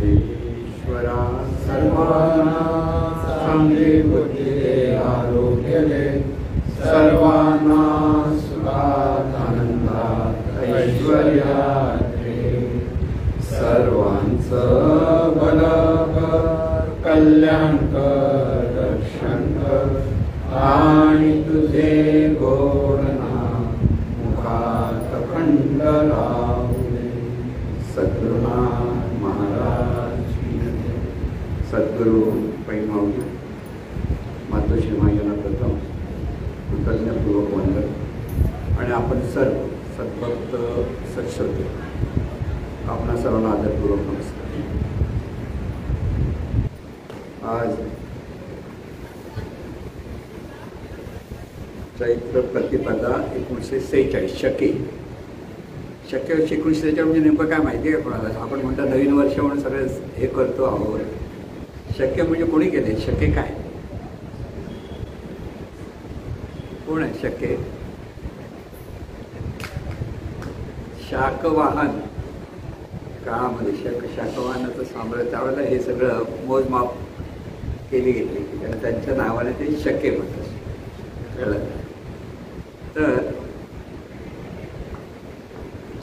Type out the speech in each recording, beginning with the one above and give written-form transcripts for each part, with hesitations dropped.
ईश्वरा सर्वांना चांगली बुद्धी दे, आरोग्य दे, सर्वांना सुखात आनंदात ऐश्वर्यात दे, सर्वांचं भलं कर, कल्याण कर, रक्षण कर आणि तुझे गोड नाम मुखात अखंड राहू दे. सद्गुरुनाथ महाराज की जय. सद्गुरु पैमावली मातोश्री माईंना प्रथम कृतज्ञपूर्वक वंदन आणि आपण सर्व सद्भक्त सत्श्रोते आपणा सर्वांना आदरपूर्वक नमस्कार. आज चैत्र प्रतिपदा 1946 शके 1946 म्हणजे नेमकं काय माहिती आहे का कोणाला? आपण म्हणतो नवीन वर्ष म्हणून सगळे हे करतो आहोत. शके म्हणजे कोणी केले? शके काय कोण आहे शके? शाकवाहन काळामध्ये शाकवाहनाचं साम्राज्य त्यावेळेला हे सगळं मोजमाप केली गेली आणि त्यांच्या नावाने ते शके म्हणतात. कळलं? तर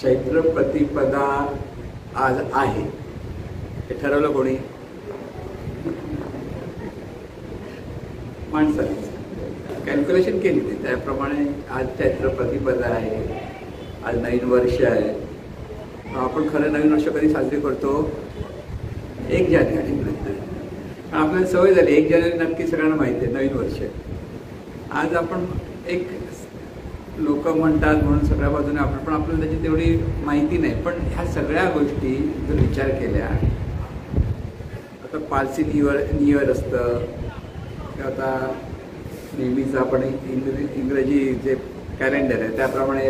चैत्र प्रतिपदा आज आहे हे ठरवलं कोणी? माणसाने कॅल्क्युलेशन केली ते त्याप्रमाणे आज चैत्र प्रतिपदा आहे. आज नवीन वर्ष आहे. आपण खरं नवीन वर्ष कधी साजरी करतो? 1 जानेवारी. आपल्याला सवय झाली 1 जानेवारी नक्की सगळ्यांना माहिती आहे नवीन वर्ष. आज आपण एक लोक म्हणतात म्हणून सगळ्या बाजूने आपण पण आपल्याला त्याची तेवढी माहिती नाही. पण ह्या सगळ्या गोष्टी जर विचार केल्या आता पारसी न्यू इयर असतं किंवा आता नेहमीच आपण इंग्रजी जे कॅलेंडर आहे त्याप्रमाणे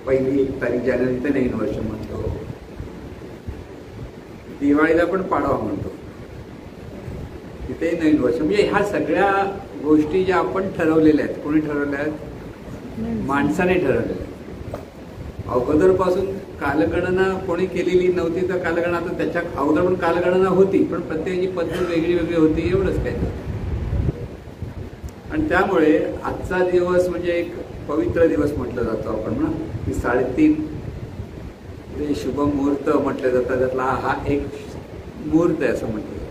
1 तारीख जानेवारी ते नवीन वर्ष म्हणतो. दिवाळीला पण पाडवा म्हणतो तिथे नवीन वर्ष. म्हणजे ह्या सगळ्या गोष्टी ज्या आपण ठरवलेल्या आहेत. कोणी ठरवल्या आहेत? माणसाने ठरवलेल्या आहेत. अगोदरपासून कालगणना कोणी केलेली नव्हती तर कालगणना आता त्याच्या अगोदर पण कालगणना होती पण प्रत्येकाची पद्धत वेगळी वेगळी होती एवढंच काय. आणि त्यामुळे आजचा दिवस म्हणजे एक पवित्र दिवस म्हटलं जातो आपण ना की 3:30 ते शुभ मुहूर्त म्हटलं जातं. त्यातला हा एक मुहूर्त आहे असं म्हटलं जातं.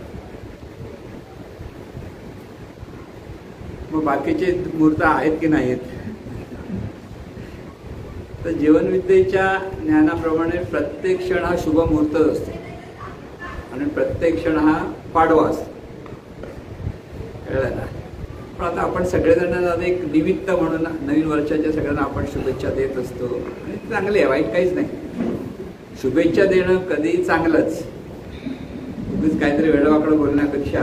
मग बाकीचे मुहूर्त आहेत की नाहीत? तर जीवनविद्येच्या ज्ञानाप्रमाणे प्रत्येक क्षण हा शुभ मुहूर्तच असतो आणि प्रत्येक क्षण हा पाडवा असतो. कळलं ना? पण आता आपण सगळेजण एक निमित्त म्हणून नवीन वर्षाच्या सगळ्यांना आपण शुभेच्छा देत असतो आणि चांगले आहे, वाईट काहीच नाही. शुभेच्छा देणं कधी चांगलंच. उगीच काहीतरी वेडवाकडं बोलण्यापेक्षा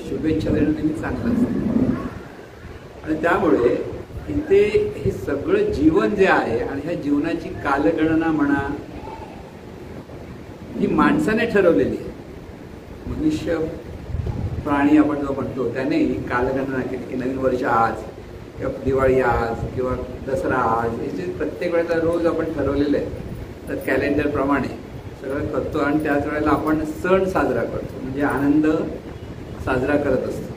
शुभेच्छा देणं नेहमी चांगलंच. आणि त्यामुळे इथे हे सगळं जीवन जे आहे आणि ह्या जीवनाची कालगणना म्हणा ही माणसाने ठरवलेली आहे. मनुष्य प्राणी आपण जो म्हणतो त्याने ही कालगणना केली की नवीन वर्ष आज किंवा दिवाळी आज किंवा दसरा आज याचे प्रत्येक वेळेला रोज आपण ठरवलेले आहे. तर कॅलेंडरप्रमाणे सगळं करतो आणि त्याच वेळेला आपण सण साजरा करतो म्हणजे आनंद साजरा करत असतो.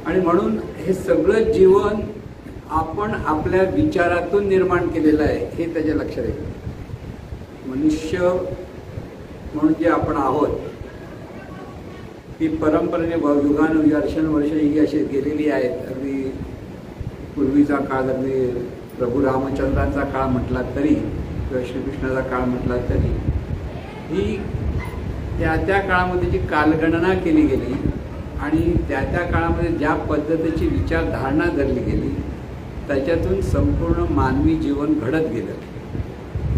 आणि म्हणून हे सगळं जीवन आपण आपल्या विचारातून निर्माण केलेलं आहे हे त्याच्या लक्षात येतं. मनुष्य म्हणून जे आपण आहोत ती परंपरेने युगानुवर्ष ही अशी गेलेली आहेत. अगदी पूर्वीचा काळ अगदी प्रभू रामचंद्रांचा काळ म्हटला तरी किंवा श्रीकृष्णाचा काळ म्हटला तरी ही त्या काळामध्ये जी कालगणना केली गेली आणि त्या काळामध्ये ज्या पद्धतीची विचारधारणा धरली गेली त्याच्यातून संपूर्ण मानवी जीवन घडत गेलं.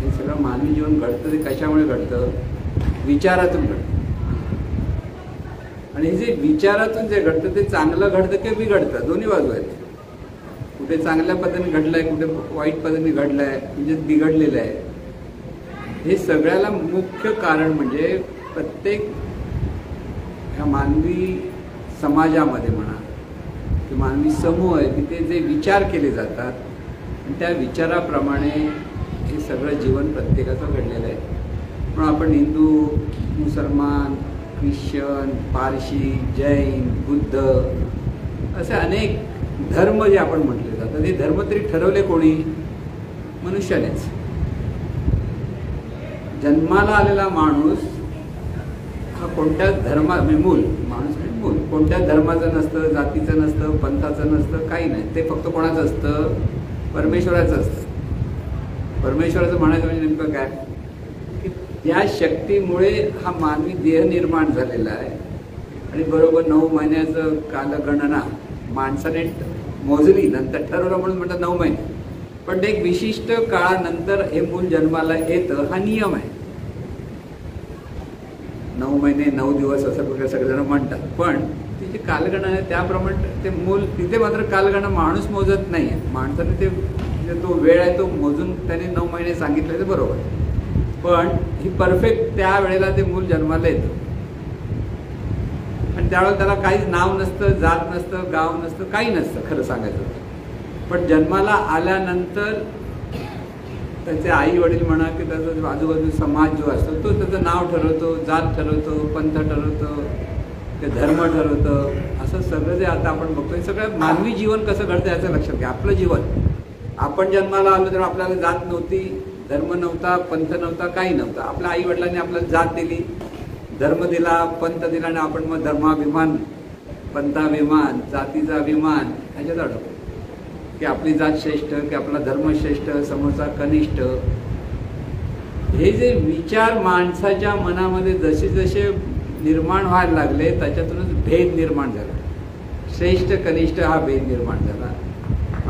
हे सगळं मानवी जीवन घडतं ते कशामुळे घडतं? विचारातून घडतं. आणि जे विचारातून जे घडतं ते चांगलं घडतं की बिघडतं दोन्ही बाजू आहेत. कुठे चांगल्या पद्धतीने घडलं आहे कुठे वाईट पद्धतीने घडलं आहे म्हणजे बिघडलेलं आहे. हे सगळ्याला मुख्य कारण म्हणजे प्रत्येक ह्या मानवी समाजामध्ये म्हणा की मानवी समूह आहे तिथे जे विचार केले जातात आणि त्या विचाराप्रमाणे हे सगळं जीवन प्रत्येकाचं घडलेलं आहे. पण आपण हिंदू, मुसलमान, ख्रिश्चन, पारशी, जैन, बुद्ध असे अनेक धर्म जे आपण म्हटले जातात, हे धर्म तरी ठरवले कोणी? मनुष्यानेच. जन्माला आलेला माणूस हा कोणत्याच मूल माणूस म्हणजे मूल कोणत्याच धर्माचं नसतं, जातीचं नसतं, पंथाचं नसतं, काही नाही. ते फक्त कोणाचं असतं? परमेश्वराचं असतं. परमेश्वराचं म्हणायचं म्हणजे नेमकं काय की त्या शक्तीमुळे हा मानवी देह निर्माण झालेला आहे. आणि बरोबर 9 महिन्याचं कालगणना माणसाने मोजली, नंतर ठरवलं म्हणून म्हणतात 9 महिने. पण ते एक विशिष्ट काळानंतर हे मूल जन्माला येतं, हा नियम आहे. 9 महिने 9 दिवस असं प्रकारे सगळेजण म्हणतात, पण तिची कालगणना आहे त्याप्रमाणे ते मूल तिथे मात्र कालगणना माणूस मोजत नाही आहे. माणसाने ते तो वेळ आहे तो मोजून त्याने 9 महिने सांगितले ते बरोबर, पण ही परफेक्ट त्या वेळेला ते मूल जन्माला येतं. आणि त्यावेळेला त्याला काहीच नाव नसतं, जात नसतं, गाव नसतं, काही नसतं खरं सांगायचं. पण जन्माला आल्यानंतर त्याचे आई वडील म्हणा की त्याचा आजूबाजू समाज जो असतो तो त्याचं नाव ठरवतो, जात ठरवतो, पंथ ठरवतो, ते धर्म ठरवतं. असं सगळं जे आता आपण बघतो हे सगळं मानवी जीवन कसं घडतं याचं लक्षात घ्या. आपलं जीवन, आपण जन्माला आलो तर आपल्याला जात नव्हती, धर्म नव्हता, पंथ नव्हता, काही नव्हतं. आपल्या आई वडिलांनी आपल्याला जात दिली, धर्म दिला, पंथ दिला, आणि आपण मग धर्माभिमान, पंथाभिमान, जातीचा अभिमान ह्याच्यात अडकतो की आपली जात श्रेष्ठ, की आपला धर्म श्रेष्ठ, समोरचा कनिष्ठ. हे जे विचार माणसाच्या मनामध्ये जसे जसे निर्माण व्हायला लागले त्याच्यातूनच भेद निर्माण झाला. श्रेष्ठ कनिष्ठ हा भेद निर्माण झाला.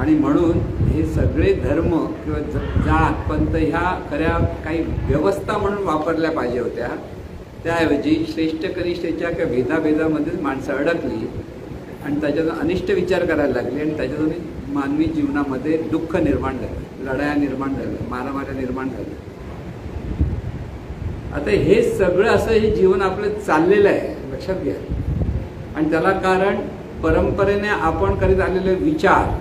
आणि म्हणून हे सगळे धर्म किंवा जात पंथ ह्या खऱ्या काही व्यवस्था म्हणून वापरल्या पाहिजे होत्या. त्याऐवजी श्रेष्ठ कनिष्ठच्या किंवा भेदाभेदामध्येच माणसं अडकली आणि त्याच्यातून अनिष्ट विचार करायला लागले. आणि त्याच्यातून मानवी जीवनामध्ये दुःख निर्माण झालं, लढाया निर्माण झाल्या, मारामाऱ्या निर्माण झाल्या. आता हे सगळं असं हे जीवन आपलं चाललेलं आहे, लक्षात घ्या. आणि त्याला कारण परंपरेने आपण करीत आलेले विचार,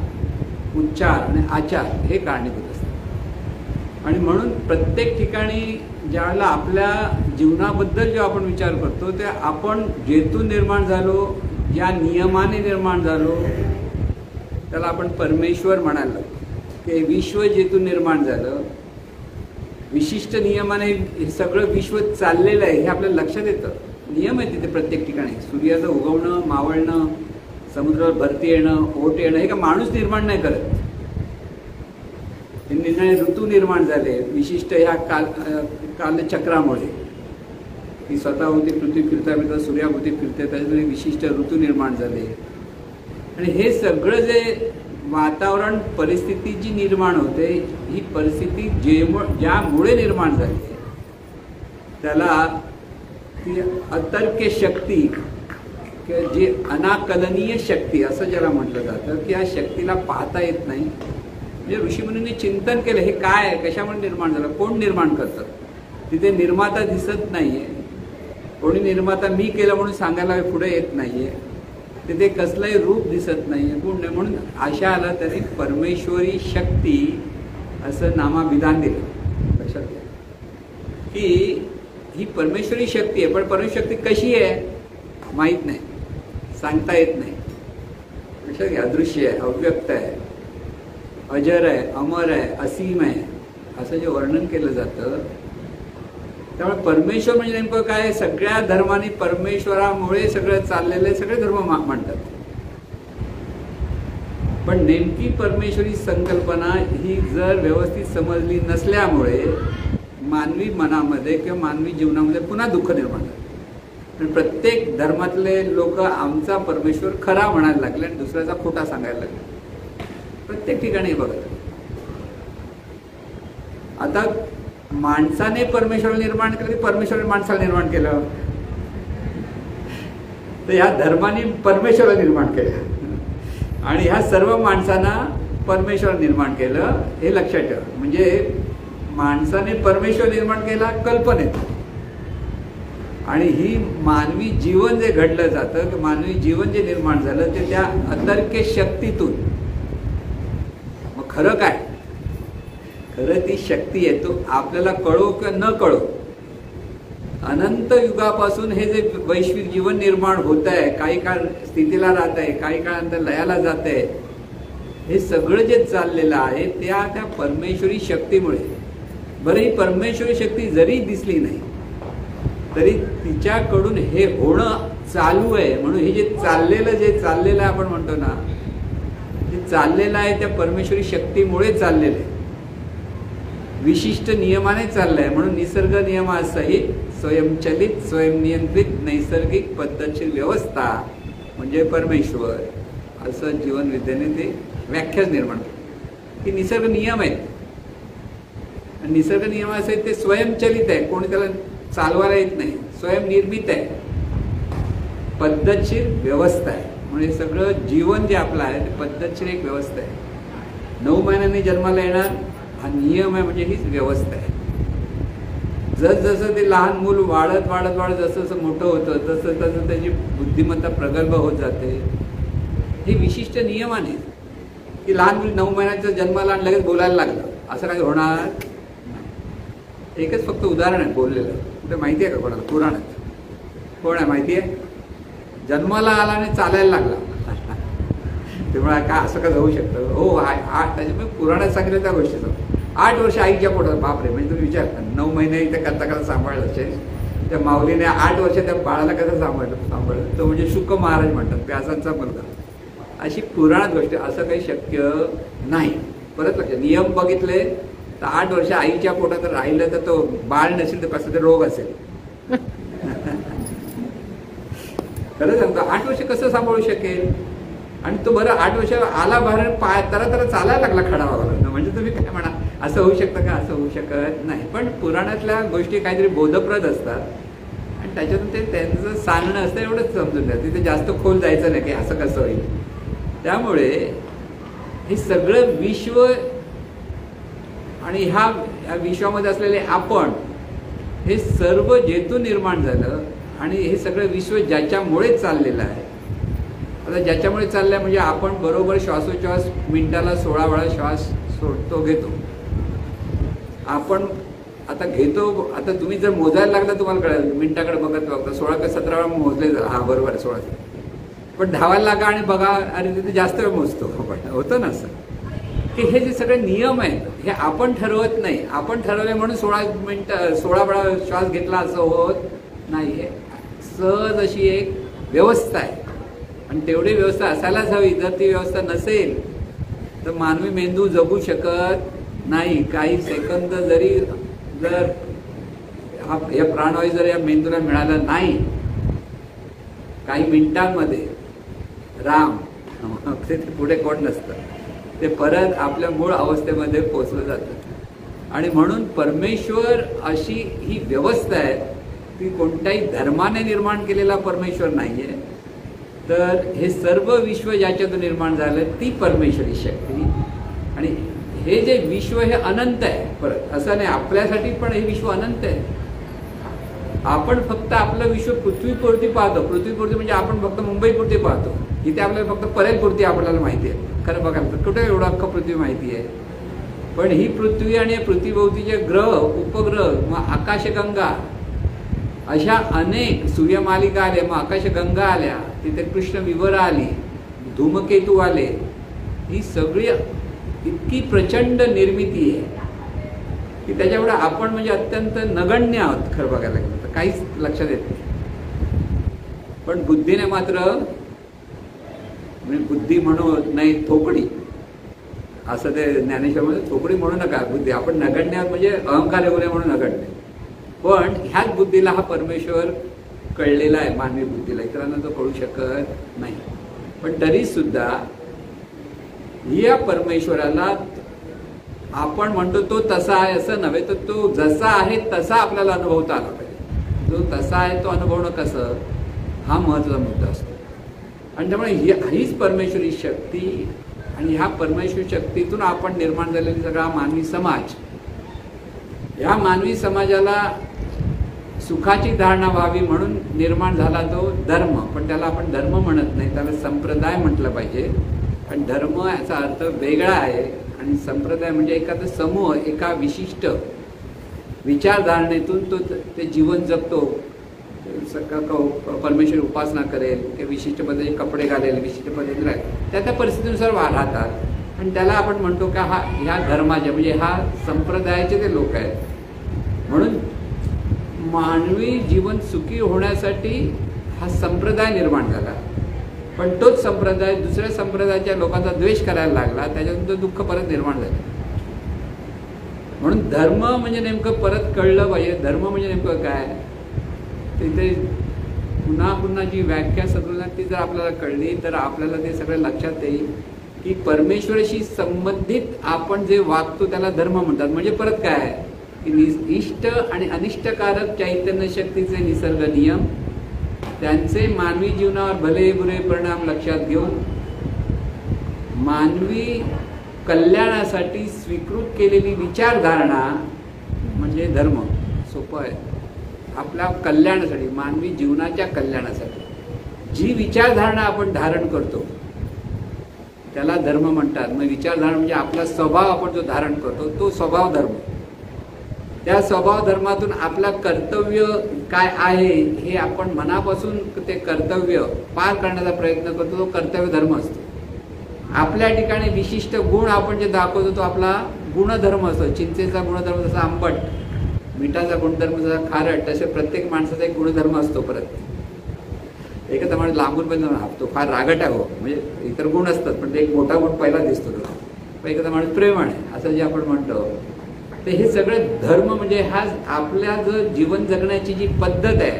उच्चार आणि आचार हे कारणीभूत असतात. आणि म्हणून प्रत्येक ठिकाणी ज्यावेळेला आपल्या जीवनाबद्दल जेव्हा आपण विचार करतो ते आपण जेथून निर्माण झालो, ज्या नियमाने निर्माण झालो त्याला आपण परमेश्वर म्हणायला लागतो. की विश्व जेथून निर्माण झालं, विशिष्ट नियमाने हे सगळं विश्व चाललेलं आहे हे आपल्याला लक्षात येतं. नियम आहे तिथे प्रत्येक ठिकाणी. सूर्याचं उगवणं, मावळणं, समुद्रावर भरती येणं, ओट येणं हे का माणूस निर्माण नाही करत. हे निर्णय ऋतू निर्माण झाले विशिष्ट ह्या कालचक्रामुळे. ही स्वतःभोवती पृथ्वी फिरता फिरता सूर्याभोवती फिरते, त्याच्यामुळे विशिष्ट ऋतू निर्माण झाले. आणि हे सगळं जे वातावरण परिस्थिती जी निर्माण होते, ही परिस्थिती ज्यामुळे निर्माण झाली त्याला ती अतर्क्य शक्ती किंवा जी अनाकलनीय शक्ती असं ज्याला म्हटलं जातं की या शक्तीला पाहता येत नाही. म्हणजे ऋषीमुनींनी चिंतन केलं हे काय आहे, कशामुळे निर्माण झालं, कोण निर्माण करतं. तिथे निर्माता दिसत नाहीये, कोणी निर्माता मी केलं म्हणून सांगायला पुढे येत नाहीये, तिथे कसलंही रूप दिसत नाहीये, कोण नाही. म्हणून अशा आला तरी परमेश्वरी शक्ती असं नामाभिधान दिलं. लक्षात घ्या की ही परमेश्वरी शक्ती आहे, पण परमेश्वरी शक्ती कशी आहे माहीत नाही, सांगता येत नाही. लक्षात घ्या, अदृश्य आहे, अव्यक्त आहे, अजर आहे, अमर आहे, असीम आहे असं जे वर्णन केलं जातं. त्यामुळे परमेश्वर म्हणजे नेमकं काय, सगळ्या धर्मांनी परमेश्वरामुळे सगळं चाललेलं सगळे धर्म म्हणतात. पण नेमकी परमेश्वरी संकल्पना ही जर व्यवस्थित समजली नसल्यामुळे मानवी मनामध्ये किंवा मानवी जीवनामध्ये पुन्हा दुःख निर्माण झालं. प्रत्येक धर्मातले लोक आमचा परमेश्वर खरा म्हणायला लागले आणि दुसऱ्याचा खोटा सांगायला लागले. प्रत्येक ठिकाणी बघत आता माणसाने परमेश्वर निर्माण केलं की परमेश्वराने माणसाला निर्माण केलं, तर ह्या धर्माने परमेश्वराला निर्माण केलं आणि ह्या सर्व माणसांना परमेश्वर निर्माण केलं हे लक्षात ठेवा. म्हणजे माणसाने परमेश्वर निर्माण केला कल्पनेत, आणि ही मानवी जीवन जे घडलं जातं, मानवी जीवन जे निर्माण झालं ते त्या अतर्क्य शक्तीतून. मग खरं काय, खरं ती शक्ती आहे, तो आपल्याला कळो किंवा न कळो अनंत युगापासून हे जे वैश्विक जीवन निर्माण होत आहे, काही काळ स्थितीला राहत आहे, काही काळानंतर लयाला जात आहे, हे सगळं जे चाललेलं आहे त्या परमेश्वरी शक्तीमुळे. बरं, ही परमेश्वरी शक्ती जरी दिसली नाही तरी तिच्याकडून हे होणं चालू आहे. म्हणून हे जे चाललेलं आपण म्हणतो ना, जे चाललेलं आहे त्या परमेश्वरी शक्तीमुळे चाललेलं आहे, विशिष्ट नियमाने चाललंय. म्हणून निसर्ग नियमासहित स्वयंचलित स्वयंनियंत्रित नैसर्गिक पद्धतशीर व्यवस्था म्हणजे परमेश्वर, असं जीवनविद्येने ते व्याख्या निर्माण केली की निसर्ग नियम आहेत. निसर्ग नियमासहित ते स्वयंचलित आहे, कोणी त्याला चालवायला येत नाही, स्वयंनिर्मित आहे, पद्धतशीर व्यवस्था आहे. म्हणजे सगळं जीवन जे आपलं आहे ते पद्धतशीर एक व्यवस्था आहे. 9 महिन्यांनी जन्माला येणार हा नियम आहे, म्हणजे हीच व्यवस्था आहे. जसं ते लहान मूल वाढत वाढत वाढत जसं मोठं होतं तसं त्याची बुद्धिमत्ता प्रगल्भ होत जाते. हे विशिष्ट नियमाने की लहान मूल 9 महिन्याच्या जन्माला आणि लगेच बोलायला लागलं असं काही होणार. एकच फक्त उदाहरण आहे बोललेलं. कुठे माहिती आहे का कोणाला? पुराणात. कोण आहे माहिती आहे? जन्माला आला आणि चालायला लागला. तेव्हा काय असं का जाऊ शकतं? हो, त्याच्यामुळे पुराणात सांगितलं त्या गोष्टीचं. 8 वर्ष आईच्या पोटात. बापरे, म्हणजे तुम्ही विचार करा, 9 महिने इथे करता सांभाळलं असेल त्या माऊलीने, 8 वर्ष त्या बाळाला कसं सांभाळलं तो म्हणजे शुक महाराज म्हणतात, व्यासांचा मुलगा. अशी पुराणात गोष्ट, असं काही शक्य नाही. परत लक्ष, नियम बघितले तर 8 वर्ष आईच्या पोटात राहिलं तर तो बाळ नसेल तर कसं ते रोग असेल. खरं सांगतो, 8 वर्ष कसं सांभाळू शकेल? आणि तो बरं 8 वर्ष आला बाहेर, पाय तर चालायला लागला खडावाला. म्हणजे तुम्ही काय म्हणा, असं होऊ शकतं का? असं होऊ शकत नाही. पण पुराणातल्या गोष्टी काहीतरी बोधप्रद असतात आणि त्याच्यातून ते त्यांचं सांगणं असतं, एवढंच समजून द्या. तिथे जास्त खोल जायचं नाही की असं कसं होईल. त्यामुळे हे सगळं विश्व आणि ह्या विश्वामध्ये असलेले आपण, हे सर्व जेथून निर्माण झालं आणि हे सगळं विश्व ज्याच्यामुळे चाललेलं आहे. आता ज्याच्यामुळे चाललं आहे म्हणजे आपण बरोबर श्वासोच्छ्वास मिनिटाला 16 वेळा श्वास सोडतो घेतो. आपण आता घेतो, आता तुम्ही जर मोजायला लागला तुम्हाला कळेल, मिनिटाकडे बघत बघता 16 का 17 वेळा मोजले जर, हा बरोबर 16. पण धावायला लागा आणि बघा, अरे तिथे जास्त वेळ मोजतो. होतं ना असं की हे जे सगळे नियम आहेत हे आपण ठरवत नाही. आपण ठरवले म्हणून 16 वेळा श्वास घेतला असं होत नाही. हे सहज अशी एक व्यवस्था आहे आणि तेवढी व्यवस्था असायलाच हवी. जर ती व्यवस्था नसेल तर मानवी मेंदू जगू शकत नाही. काही सेकंद जरी जर या प्राणवायू जर या मेंदूला मिळाला नाही, काही मिनिटांमध्ये राम ते पुढे कोण नसतं, ते परत आपल्या मूळ अवस्थेमध्ये पोचलं जातं. आणि म्हणून परमेश्वर अशी ही व्यवस्था आहे, ती कोणत्याही धर्माने निर्माण केलेला परमेश्वर नाही आहे. तर हे सर्व विश्व ज्याच्यातून निर्माण झालं ती परमेश्वरी शक्ती. आणि हे जे विश्व हे अनंत आहे. परत असं नाही, आपल्यासाठी पण हे विश्व अनंत आहे. आपण फक्त आपलं विश्व पृथ्वीपुरती पाहतो. पृथ्वीपुरती म्हणजे आपण फक्त मुंबईपुरती पाहतो. इथे आपल्याला फक्त परेलपुरती आपल्याला माहिती आहे. खरं बघायला तर कुठे एवढं अख्खं पृथ्वी माहिती आहे. पण ही पृथ्वी आणि पृथ्वीभोवतीचे ग्रह, उपग्रह, मग आकाशगंगा, अशा अनेक सूर्यमालिका आल्या, मग आकाशगंगा आल्या, तिथे कृष्ण विवरा आली, धूमकेतू आले. ही सगळी इतकी प्रचंड निर्मिती आहे की त्याच्यामुळे आपण म्हणजे अत्यंत नगण्य आहोत खरं बघायला गेलं तर. काहीच लक्षात येत नाही. पण बुद्धीने मात्र, म्हणजे बुद्धी म्हणू नाही, थोकडी, असं ते ज्ञानेश्वरमध्ये थोकडी म्हणू नका. बुद्धी आपण नगण्य आहोत म्हणजे अहंकार येऊ नये म्हणून नगण्य. पण ह्याच बुद्धीला हा परमेश्वर कळलेला आहे, मानवी बुद्धीला. इतरांना तो कळू शकत नाही. पण तरी सुद्धा या परमेश्वराला आपण म्हणतो तो तसा आहे असं नव्हे, तर तो जसा आहे तसा आपल्याला अनुभवता आला पाहिजे. जो तसा आहे तो अनुभवणं कसं, हा महत्त्वाचा मुद्दा असतो. आणि त्यामुळे हीच परमेश्वरी शक्ती, आणि ह्या परमेश्वरी शक्तीतून आपण निर्माण झालेली सगळा मानवी समाज, ह्या मानवी समाजाला सुखाची धारणा व्हावी म्हणून निर्माण झाला तो धर्म. पण त्याला आपण धर्म म्हणत नाही, त्याला संप्रदाय म्हटलं पाहिजे. आणि धर्म याचा अर्थ वेगळा आहे आणि संप्रदाय म्हणजे एखादा समूह, एका विशिष्ट विचारधारणेतून तो ते जीवन जगतो. परमेश्वर उपासना करेल, की विशिष्ट पद्धतीचे कपडे घालेल, विशिष्ट पद्धतीने राहील, त्या त्या परिस्थितीनुसार राहतात. आणि त्याला आपण म्हणतो का ह्या धर्माचे म्हणजे हा संप्रदायाचे ते लोक आहेत. म्हणून मानवी जीवन सुखी होण्यासाठी हा संप्रदाय निर्माण झाला. पण तोच संप्रदाय दुसऱ्या संप्रदायाच्या लोकांचा द्वेष करायला लागला, त्याच्यातून तो दुःख परत निर्माण झालं. म्हणून धर्म म्हणजे नेमकं परत कळलं पाहिजे. धर्म म्हणजे नेमकं काय, तिथे पुन्हा पुन्हा जी व्याख्या सगळं ती जर आपल्याला कळली तर आपल्याला ते सगळं लक्षात येईल की परमेश्वराशी संबंधित आपण जे वागतो त्याला धर्म म्हणतात. म्हणजे परत काय आहे की इष्ट आणि अनिष्टकारक चैतन्य शक्तीचे निसर्ग नियम, त्यांचे मानवी जीवनावर भले बुरे परिणाम लक्षात घेऊन मानवी कल्याणासाठी स्वीकृत केलेली विचारधारणा म्हणजे धर्म. सोपं आहे. आपल्या कल्याणासाठी, मानवी जीवनाच्या कल्याणासाठी जी विचारधारणा आपण धारण करतो त्याला धर्म म्हणतात. मग विचारधारणा म्हणजे आपला स्वभाव आपण जो धारण करतो तो स्वभाव धर्म. त्या स्वभाव धर्मातून आपला कर्तव्य काय आहे हे आपण मनापासून ते कर्तव्य पार करण्याचा प्रयत्न करतो, तो कर्तव्य धर्म असतो. आपल्या ठिकाणी विशिष्ट गुण आपण जे दाखवतो तो आपला गुणधर्म असतो. चिंचेचा गुणधर्म जसा आंबट, मिठाचा गुणधर्म जसा खारट, तसे प्रत्येक माणसाचा एक गुणधर्म असतो. परत एखादा माणूस लांबून पण तो फार रागट आहे हो, म्हणजे इतर गुण असतात पण ते एक मोठा गुण पहिला दिसतो तो. पण एखादा माणूस प्रेमळ आहे असं जे आपण म्हणतो, तर हे सगळे धर्म म्हणजे हा आपल्या जो जीवन जगण्याची जी पद्धत आहे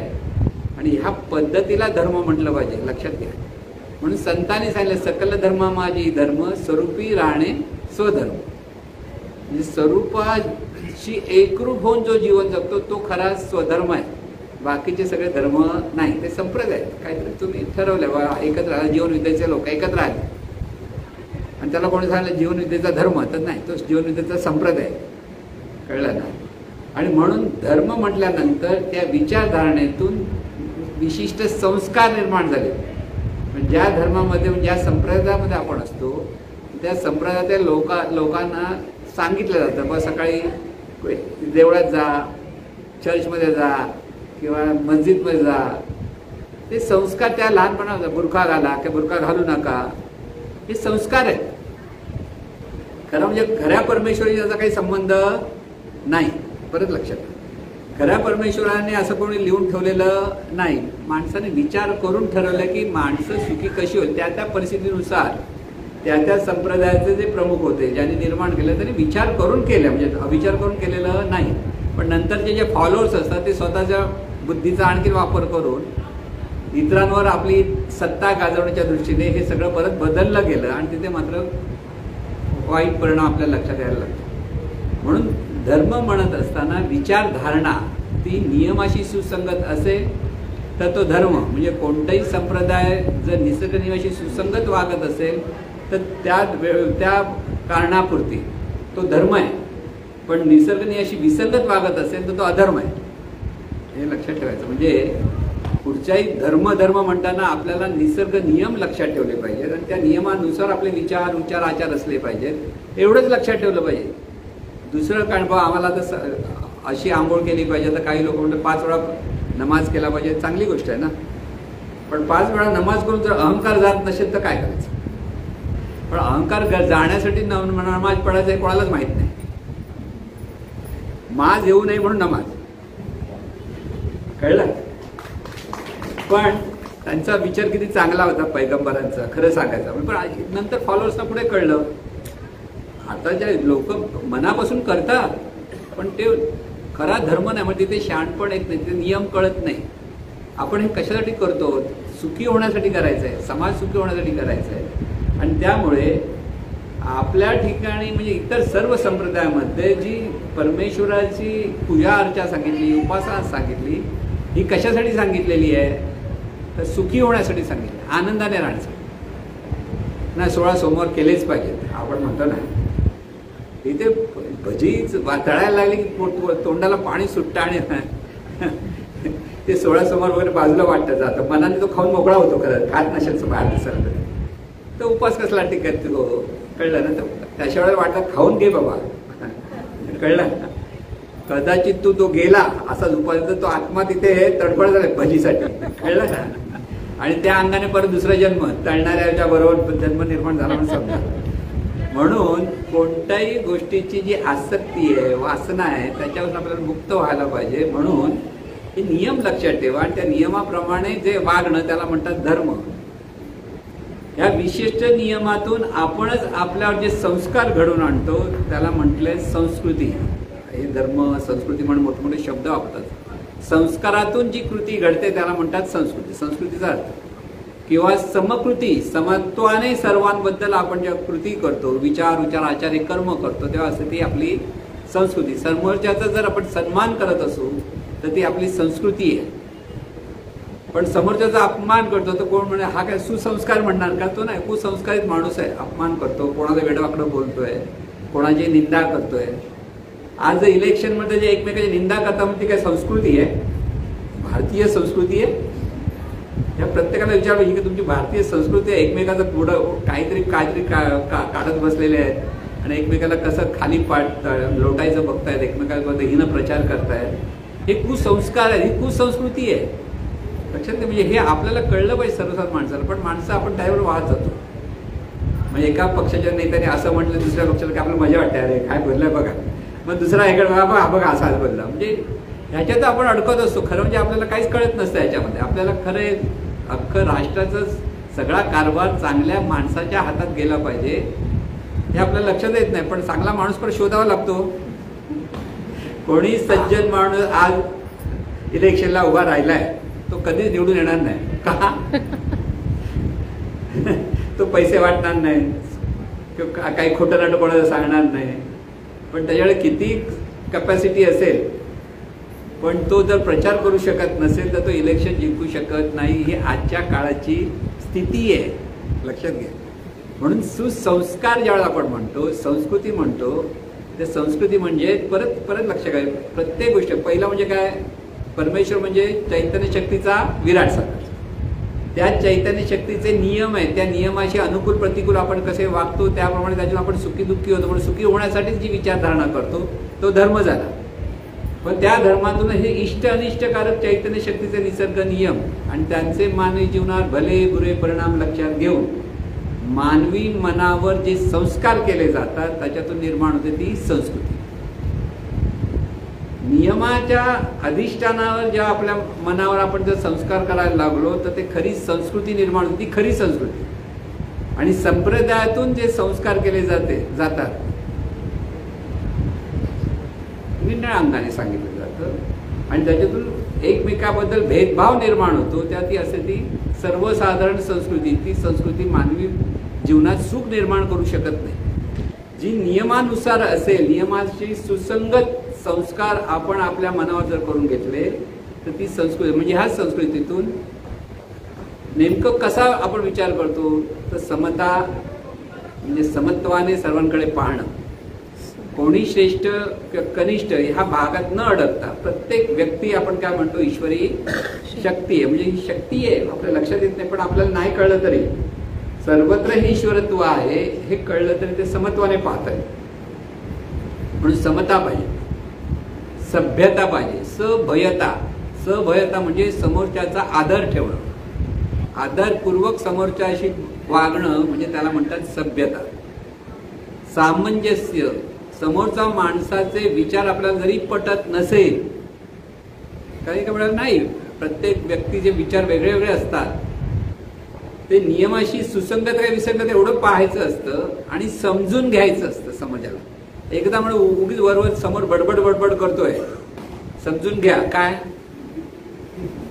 आणि ह्या पद्धतीला धर्म म्हटलं पाहिजे, लक्षात घ्या. म्हणून संतांनी सांगितलं सकल धर्म माझी धर्म, स्वरूपी राहणे स्वधर्म. म्हणजे स्वरूपाशी एकरूप होऊन जो जीवन जगतो तो खरा स्वधर्म आहे. बाकीचे सगळे धर्म नाही, ते संप्रदाय. काहीतरी तुम्ही ठरवलं बा एकत्र राहा, जीवनविद्येचे लोक एकत्र आले आणि त्याला कोणी सांगितलं जीवनविद्येचा धर्म, तर नाही, तो जीवनविद्येचा संप्रदाय. कळलं ना. आणि म्हणून धर्म म्हटल्यानंतर त्या विचारधारणेतून विशिष्ट संस्कार निर्माण झाले. ज्या धर्मामध्ये, ज्या संप्रदायामध्ये आपण असतो त्या संप्रदायातील लोकांना सांगितलं जातं बा सकाळी देवळात जा, चर्चमध्ये जा किंवा मस्जिदमध्ये जा. ते संस्कार त्या लहानपणामध्ये बुरखा घाला किंवा बुरखा घालू नका, हे संस्कार आहेत. खरं म्हणजे खऱ्या परमेश्वराशी त्याचा काही संबंध नाही. परत लक्षात, खऱ्या परमेश्वराने असं कोणी लिहून ठेवलेलं नाही. माणसाने विचार करून ठरवलं की माणसं सुखी कशी होईल, त्या त्या परिस्थितीनुसार त्या त्या संप्रदायाचे जे प्रमुख होते ज्यांनी निर्माण केलं त्यांनी विचार करून केलं, म्हणजे अविचार करून केलेलं नाही. पण नंतरचे जे फॉलोअर्स असतात ते स्वतःच्या बुद्धीचा आणखी वापर करून इतरांवर आपली सत्ता गाजवण्याच्या दृष्टीने हे सगळं परत बदललं गेलं आणि तिथे मात्र वाईट परिणाम आपल्याला लक्षात यायला लागतो. म्हणून धर्म म्हणत असताना विचारधारणा ती नियमाशी सुसंगत असेल तर तो धर्म. म्हणजे कोणताही संप्रदाय जर निसर्ग नियमाशी सुसंगत वागत असेल तर त्या कारणापुरती तो धर्म आहे. पण निसर्ग नियमाशी विसंगत वागत असेल तर तो अधर्म आहे. हे लक्षात ठेवायचं. म्हणजे कुठच्याही धर्म म्हणताना आपल्याला निसर्ग नियम लक्षात ठेवले पाहिजेत आणि त्या नियमानुसार आपले विचार आचार असले पाहिजेत, एवढंच लक्षात ठेवलं पाहिजे. दुसरं काय बा आम्हाला तर अशी आंघोळ केली पाहिजे, तर काही लोक म्हणतात 5 वेळा नमाज केला पाहिजे, चांगली गोष्ट आहे ना. पण 5 वेळा नमाज करून जर अहंकार जात नसेल तर काय करायचं. पण अहंकार जाण्यासाठी नमाज पडायचं हे कोणालाच माहीत नाही. माज येऊ नये म्हणून नमाज, कळलं. पण त्यांचा विचार किती चांगला होता पैगंबरांचा, खरं सांगायचं. पण नंतर फॉलोअर्सना पुढे कळलं आता जे लोक मनापासून करतात पण ते खरा धर्म नाही. म्हणजे ते शहाणपण येत नाही, ते नियम कळत नाही. आपण हे कशासाठी करतो, सुखी होण्यासाठी करायचं आहे, समाज सुखी होण्यासाठी करायचं आहे. आणि त्यामुळे आपल्या ठिकाणी म्हणजे इतर सर्व संप्रदायामध्ये जी परमेश्वराची पूजा अर्चा सांगितली, उपासना सांगितली, ही कशासाठी सांगितलेली आहे तर सुखी होण्यासाठी सांगितली, आनंदाने राहण्यासाठी. नाही 16 सोमवार केलेच पाहिजेत आपण म्हणतो ना. इथे भजीच तळायला लागली की तोंडाला पाणी सुटतं आणि ते 16 सोमवार वगैरे बाजूला वाटतं जातं. मनाने तो खाऊन मोकळा होतो. खरं खात नसेल बाहेर दिसायला तर उपास कसला टिकत हो, कळलं ना. तर त्याच्या वेळेला वाटतं खाऊन घे बाबा, कळलं. कदाचित तो गेला असा झोपायचा, तो आत्मा तिथे तडफड झाला भजीसाठी, कळलं का? आणि त्या अंगाने परत दुसरा जन्म तळणाऱ्याच्या बरोबर जन्म निर्माण झाला म्हणून समजा. म्हणून कोणत्याही गोष्टीची जी आसक्ती आहे, वासना आहे, त्याच्यावर आपल्याला मुक्त व्हायला पाहिजे. म्हणून हे नियम लक्षात ठेवा आणि त्या नियमाप्रमाणे जे वागणं त्याला म्हणतात धर्म. या विशिष्ट नियमातून आपणच आपल्यावर जे संस्कार घडवून आणतो त्याला म्हटलंय संस्कृती. हे धर्म संस्कृती म्हणून मोठमोठे शब्द वापरतात. संस्कारातून जी कृती घडते त्याला म्हणतात संस्कृती. संस्कृतीचा अर्थ किंवा समकृती, समत्वाने सर्वांबद्दल आपण जेव्हा कृती करतो, विचार उच्चार आचार कर्म करतो, तेव्हा असं ती आपली संस्कृती. समोरच्याचा जर आपण सन्मान करत असू तर ती आपली संस्कृती आहे. पण समोरच्याचा अपमान करतो तर कोण म्हणजे हा काय सुसंस्कार म्हणणार का? तो नाही, कुसंस्कारित माणूस आहे. अपमान करतो, कोणाला वेडवाकडं बोलतोय, कोणाची निंदा करतोय. आज इलेक्शनमध्ये जे एकमेकाची निंदा करता म्हणजे काय संस्कृती आहे? भारतीय संस्कृती आहे? या प्रत्येकाला विचारलं ही की तुमची भारतीय संस्कृती आहे. एकमेकाचं पुढं काहीतरी काढत बसलेले आहेत आणि एकमेकाला कसं खाली लोटायचं बघतायत, एकमेकांबद्दल हीन प्रचार करतायत. हे कुसंस्कार आहे, ही कुसंस्कृती आहे. लक्षात नाही. म्हणजे हे आपल्याला कळलं पाहिजे सर्वसाधारण माणसाला. पण माणसं आपण त्यावर वाहत जातो. म्हणजे एका पक्षाच्या नेत्याने असं म्हटलं दुसऱ्या पक्षाला की आपल्याला मजा वाटते, अरे काय बोललंय बघा. मग दुसरा इकडे बघा असाच बोलला. म्हणजे ह्याच्यात आपण अडकत असतो. खरं म्हणजे आपल्याला काहीच कळत नसतं ह्याच्यामध्ये. आपल्याला खरं अख्खं राष्ट्राचा सगळा कारभार चांगल्या माणसाच्या हातात गेला पाहिजे हे आपल्याला लक्षात येत नाही. पण चांगला माणूस पण शोधावा लागतो. कोणी सज्जन माणूस आज इलेक्शनला उभा राहिलाय तो कधीच निवडून येणार नाही. का? तो पैसे वाटणार नाही किंवा काही खोटं नाटं कोणाला सांगणार नाही. पण त्याच्याकडे किती कॅपॅसिटी असेल पण तो जर प्रचार करू शकत नसेल तर तो इलेक्शन जिंकू शकत नाही. ही आजच्या काळाची स्थिती आहे, लक्षात घ्या. म्हणून सुसंस्कार ज्यावेळेला आपण म्हणतो, संस्कृती म्हणतो, ते संस्कृती म्हणजे परत परत लक्षात घ्या. प्रत्येक गोष्ट पहिला म्हणजे काय? परमेश्वर म्हणजे चैतन्य शक्तीचा विराट साकार. त्या चैतन्य शक्तीचे नियम आहेत. त्या नियमाशी अनुकूल प्रतिकूल आपण कसे वागतो त्याप्रमाणे त्यातून आपण सुखी दुःखी होतो. पण सुखी होण्यासाठीच जी विचारधारणा करतो तो धर्म झाला. पण त्या धर्मातून हे इष्ट अनिष्टकारक चैतन्य शक्तीचे निसर्ग नियम आणि त्यांचे मानवी जीवनात भले बुरे परिणाम लक्षात घेऊन मानवी मनावर जे संस्कार केले जातात त्याच्यातून निर्माण होते ती संस्कृती. नियमाच्या अधिष्ठानावर जेव्हा आपल्या मनावर आपण जर संस्कार करायला लागलो तर ते खरी संस्कृती निर्माण होती. ती खरी संस्कृती. आणि संप्रदायातून जे संस्कार केले जातात निर्णय अंगाने सांगितलं जातं आणि त्याच्यातून एकमेकाबद्दल भेदभाव निर्माण होतो. त्या ती असे ती सर्वसाधारण संस्कृती. ती संस्कृती मानवी जीवनात सुख निर्माण करू शकत नाही. जी नियमानुसार असेल, नियमाशी सुसंगत संस्कार आपण आपल्या मनावर जर करून घेतले तर ती संस्कृती म्हणजे ह्या संस्कृतीतून नेमकं कसा आपण विचार करतो तर समता म्हणजे समत्वाने सर्वांकडे पाहणं. कोणी श्रेष्ठ कनिष्ठ ह्या भागात न अडकता प्रत्येक व्यक्ती आपण काय म्हणतो ईश्वरी शक्ती आहे. म्हणजे ही शक्ती आहे आपल्या लक्षात येत नाही पण आपल्याला नाही कळलं तरी सर्वत्र हे ईश्वरत्व आहे हे कळलं तरी ते समत्वाने पाहत आहे. म्हणून समता पाहिजे, सभ्यता पाहिजे, सभयता. सभयता म्हणजे समोरच्याचा आदर ठेवणं, आदरपूर्वक समोरच्याशी वागणं म्हणजे त्याला म्हणतात सभ्यता. सामंजस्य, समोरचा माणसाचे विचार आपल्याला जरी पटत नसेल, काही का वेळेला नाही, प्रत्येक व्यक्तीचे विचार वेगळे वेगळे असतात, ते नियमाशी सुसंगत काय विसंगत एवढं पाहायचं असतं आणि समजून घ्यायचं असतं समाजाला. एकदा म्हणून उगीच वरवर समोर बडबड बडबड करतोय, समजून घ्या काय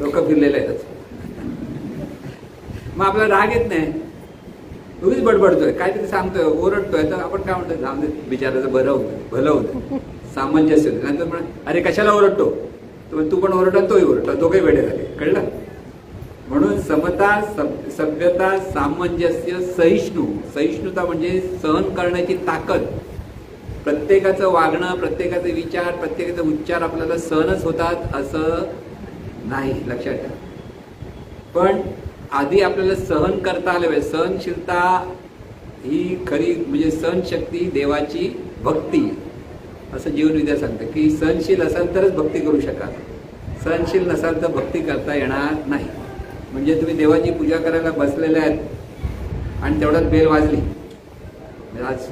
डोकं फिरलेलं आहे त्याचं. मग आपल्याला राग येत नाही, उगीच बडबडतोय काहीतरी सांगतोय ओरडतोय तर आपण काय म्हणतो जाऊन दे बिचाराचं बरं होतं भलं होतं सामंजस्य. नंतर म्हणा अरे कशाला ओरडतो तू पण ओरडा तोही ओरडतो, दोघे वेडे झाले. कळलं? म्हणून समता, सभ्यता, सामंजस्य, सहिष्णू. सहिष्णुता म्हणजे सहन करण्याची ताकद. प्रत्येकाचं वागणं, प्रत्येकाचे विचार, प्रत्येकाचे उच्चार आपल्याला सहनच होतात असं नाही, लक्षात ठेवा. पण आधी आपल्याला सहन करता आलं पाहिजे. सहनशीलता ही खरी म्हणजे सहनशक्ती देवाची भक्ती. असं जीवनविद्या सांगते की सहनशील असाल तरच भक्ती करू शकाल, सहनशील नसाल तर भक्ती करता येणार नाही. म्हणजे तुम्ही देवाची पूजा करायला बसलेले आहेत आणि तेवढ्यात बेल वाजली, म्हणजे आज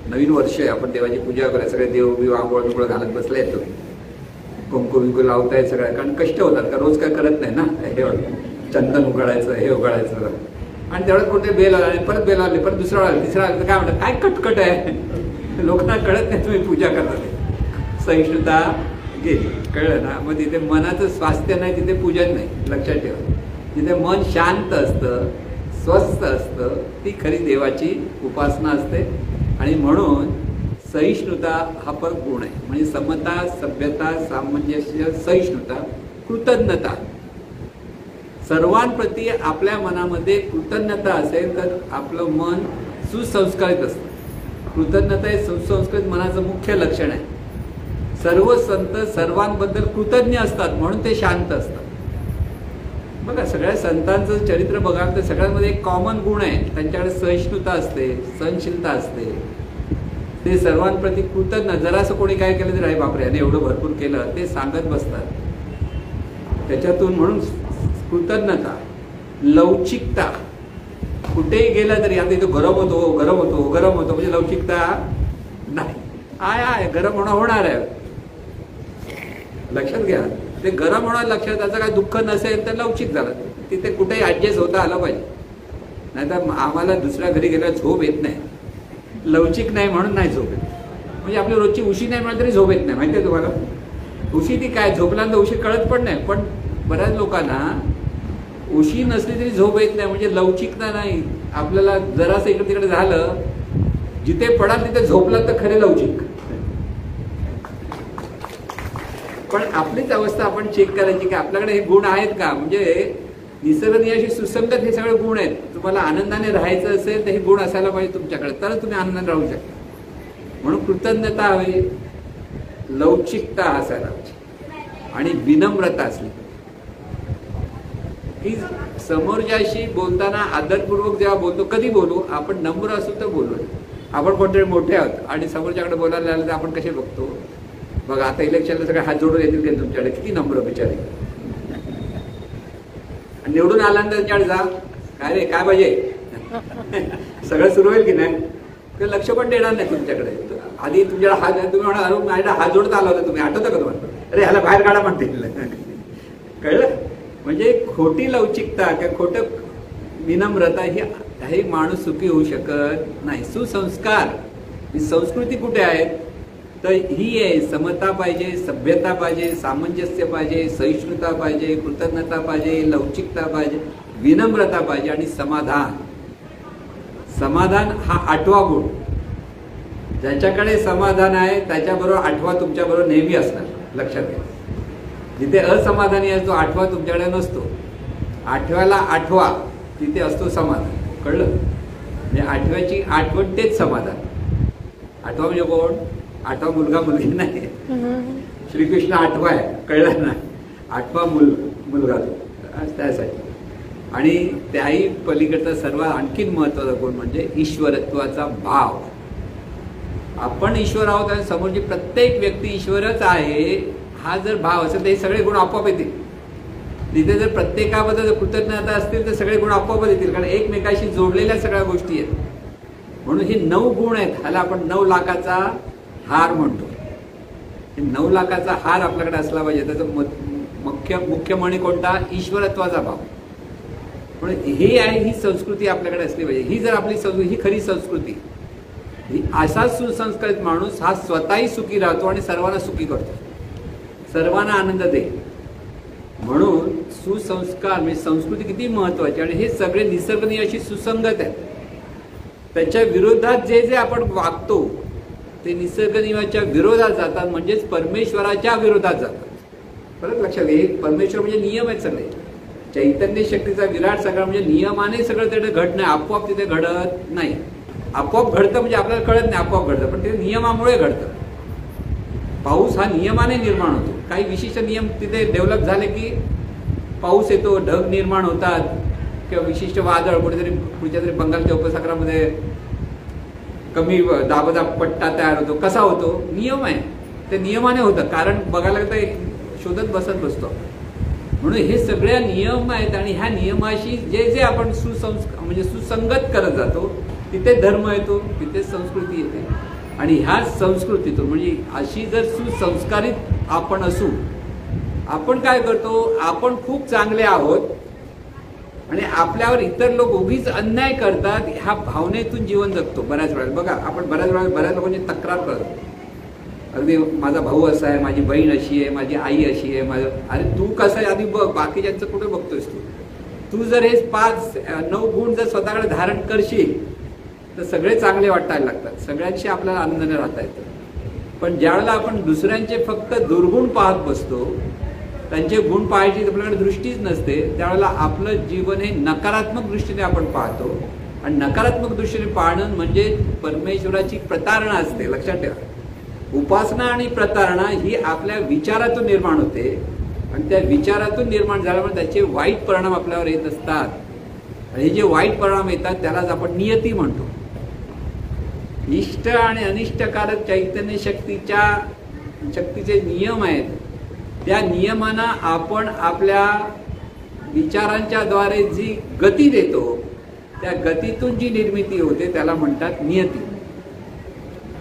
नवीन वर्ष आहे, आपण देवाची पूजा करायला सगळे देव बिव आंघोळ बिंघोळ घालत बसले आहेत, तुम्ही कुंकू बिंकू लावतायत सगळ्या, कारण कष्ट होतात का रोज काय करत नाही ना, हे चंदन उघडायचं हे उघडायचं, आणि तेवढ्यात कोणते बेल आला आणि परत बेल आले, परत दुसरा आला तिसरा आला, तर काय म्हणतात काय कटकट आहे, लोकांना कळत नाही तुम्ही पूजा करता. सहिष्णुता गेली, कळलं ना. मग तिथे मनाचं स्वास्थ्य नाही तिथे पूजन नाही, लक्षात ठेवा. जिथे मन शांत असतं स्वस्थ असतं ती खरी देवाची उपासना असते. आणि म्हणून सहिष्णुता हा पण गुण आहे. म्हणजे समता, सभ्यता, सामंजस्य, सहिष्णुता, कृतज्ञता. सर्वांप्रती आपल्या मनामध्ये कृतज्ञता असेल तर आपलं मन सुसंस्कारित असतं. कृतज्ञता हे सुसंस्कृत मनाचं मुख्य लक्षण आहे. सर्व संत सर्वांबद्दल कृतज्ञ असतात म्हणून ते शांत असतात. बघा सगळ्या संतांचं चरित्र बघाल तर सगळ्यांमध्ये एक कॉमन गुण आहे, त्यांच्याकडे सहिष्णुता असते, सहनशीलता असते, ते सर्वांप्रती कृतज्ञ. जरासं कोणी काय केलं तरी अरे बापरे याने एवढं भरपूर केलं ते सांगत बसतात. त्याच्यातून म्हणून कृतज्ञता, लवचिकता. कुठेही गेलं तरी आता इथं गरम होतो गरम होतो गरम होतो म्हणजे लवचिकता नाही. आहे गरम होणार आहे, लक्षात घ्या. ते गरम होणार लक्षात, त्याचं काय दुःख नसेल तर लवचिक झालं, तिथे कुठेही ऍडजस्ट होता आलं पाहिजे. नाहीतर आम्हाला दुसऱ्या घरी गेल्यावर झोप येत नाही, लवचिक नाही म्हणून नाही झोप येत. म्हणजे आपली रोजची उशी नाही म्हणून तरी झोप येत नाही, माहिती आहे तुम्हाला. उशी ती काय झोपल्यानंतर उशी कळत पण नाही, पण बऱ्याच लोकांना उशी नसली तरी झोप येत नाही, म्हणजे लवचिकता नाही. आपल्याला जरासं इकडे तिकडे झालं, जिथे पडाल तिथे झोपला तर खरे लवचिक. पण आपलीच अवस्था आपण चेक करायची की आपल्याकडे हे गुण आहेत का. म्हणजे निसर्गनियाशी सुसंगत हे सगळे गुण आहेत. तुम्हाला आनंदाने राहायचं असेल तर हे गुण असायला पाहिजे तुमच्याकडे, तरच तुम्ही आनंदाने राहू शकता. म्हणून कृतज्ञता हवी, लवचिकता असायला पाहिजे आणि विनम्रता असली की समोरच्याशी बोलताना आदरपूर्वक जेव्हा बोलतो, कधी बोलू आपण नम्र असू तर बोलू. आपण कोणतरी मोठे आहोत आणि समोरच्याकडे बोलायला लागलं तर आपण कसे बघतो. बघा आता इलेक्शनला सगळे हात जोडून येतील की तुमच्याकडे, किती नम्र बिचारे. निवडून आल्यानंतर त्यांच्याकडे जा, काय रे काय पाहिजे सगळं सुरू होईल की नाही, ते लक्ष पण देणार नाही तुमच्याकडे. आधी तुमच्याकडे हात, तुम्ही म्हणा अरे माझ्या हात जोडत आला होता तुम्ही, आठवतं का तुम्हाला, अरे ह्याला बाहेर काढा म्हणतील. कळलं. म्हणजे खोटी लवचिकता किंवा खोटं विनम्रता ही माणूस सुखी होऊ शकत नाही. सुसंस्कार ही संस्कृती कुठे आहेत तर ही आहे. समता पाहिजे, सभ्यता पाहिजे, सामंजस्य पाहिजे, सहिष्णुता पाहिजे, कृतज्ञता पाहिजे, लवचिकता पाहिजे, विनम्रता पाहिजे आणि समाधान. समाधान हा 8वा गुण. ज्याच्याकडे समाधान आहे त्याच्याबरोबर 8वा तुमच्याबरोबर नेहमी असणार, लक्षात घ्या. जिथे असमाधानी आहे तो 8वा तुमच्याकडे नसतो. 8व्याला 8वा तिथे असतो समाधान. कळलं. म्हणजे 8व्याची आठवण तेच समाधान. 8वा म्हणजे कोण, 8वा मुलगा मुलगी नाही, श्रीकृष्ण 8वा आहे. कळलं ना. 8वा मुलगा तो त्यासाठी. आणि त्याही पलीकडचा सर्वात आणखीन महत्वाचा गुण म्हणजे ईश्वरत्वाचा भाव. आपण ईश्वर आहोत आणि समोरची प्रत्येक व्यक्ती ईश्वरच आहे हा जर भाव असेल तर हे सगळे गुण आपोआप येतील. तिथे जर प्रत्येकाबद्दल कृतज्ञता असतील तर सगळे गुण आपोआप येतील, कारण एकमेकाशी जोडलेल्या सगळ्या गोष्टी आहेत. म्हणून हे 9 गुण आहेत. ह्याला आपण 9 लाखाचा हार म्हणतो. हे 9 लाखाचा हार आपल्याकडे असला पाहिजे. त्याचा मुख्य म्हणी कोणता, ईश्वरत्वाचा भाव. म्हणून हे आहे, ही संस्कृती आपल्याकडे असली पाहिजे. ही जर आपली संस्कृती, ही खरी संस्कृती. ही असा सुसंस्कृत माणूस हा स्वतःही सुखी राहतो आणि सर्वांना सुखी करतो, सर्वांना आनंद दे. म्हणून सुसंस्कार म्हणजे संस्कृती किती महत्वाची. आणि हे सगळे निसर्गनियाशी सुसंगत आहेत. त्याच्या विरोधात जे जे आपण वागतो ते निसर्गनियमाच्या विरोधात जातात, म्हणजेच परमेश्वराच्या विरोधात जातात. परत लक्षात घे, परमेश्वर म्हणजे नियम आहेत सगळे. चैतन्य शक्तीचा विराट सगळा म्हणजे नियमाने सगळं तिथे घडणं, आपोआप तिथे घडत नाही. आपोआप घडतं म्हणजे आपल्याला कळत नाही आपोआप घडतं, पण ते नियमामुळे घडतं. पाऊस हा नियमाने निर्माण होतो. काही विशिष्ट नियम तिथे डेव्हलप झाले की पाऊस येतो, ढग निर्माण होतात, किंवा विशिष्ट वादळ कुठेतरी कुठच्या तरी बंगालच्या उपसागरामध्ये कमी दाबदाब पट्टा तयार होतो. कसा होतो, नियम आहे. ते नियमाने होतं, कारण बघायला तर शोधत बसतो. म्हणून हे सगळ्या नियम आहेत आणि ह्या नियमाशी जे जे आपण म्हणजे सुसंगत करत जातो तिथे धर्म येतो, तिथे संस्कृती येते. आणि ह्या संस्कृतीतून म्हणजे अशी जर सुसंस्कारित आपण असू, आपण काय करतो, आपण खूप चांगले आहोत आणि आपल्यावर इतर लोक उगीच अन्याय करतात ह्या भावनेतून जीवन जगतो. बऱ्याच वेळेला बघा, आपण बऱ्याच लोकांची तक्रार करतो. अगदी माझा भाऊ असा आहे, माझी बहीण अशी आहे, माझी आई अशी आहे, अरे तू कसं आहे आधी बघ, बाकीच्यांचं कुठे बघतोयस तू जर हे 5-9 गुण जर स्वतःकडे धारण करशील तर सगळे चांगले वाटायला लागतात, सगळ्यांशी आपल्याला आनंदाने राहता येतं. पण ज्यावेळेला आपण दुसऱ्यांचे फक्त दुर्गुण पाहत बसतो, त्यांचे गुण पाहायची आपल्याकडे दृष्टीच नसते, त्यावेळेला आपलं जीवन हे नकारात्मक दृष्टीने आपण पाहतो. आणि नकारात्मक दृष्टीने पाहणं म्हणजे परमेश्वराची प्रतारणा असते. लक्षात ठेवा, उपासना आणि प्रतारणा ही आपल्या विचारातून निर्माण होते आणि त्या विचारातून निर्माण झाल्यामुळे त्याचे वाईट परिणाम आपल्यावर येत असतात. आणि हे जे वाईट परिणाम येतात त्यालाच आपण नियती म्हणतो. इष्ट आणि अनिष्टकारक चैतन्य शक्तीचे नियम आहेत. त्या नियमांना आपण आपल्या विचारांच्या द्वारे जी गती देतो, त्या गतीतून जी निर्मिती होते त्याला म्हणतात नियती.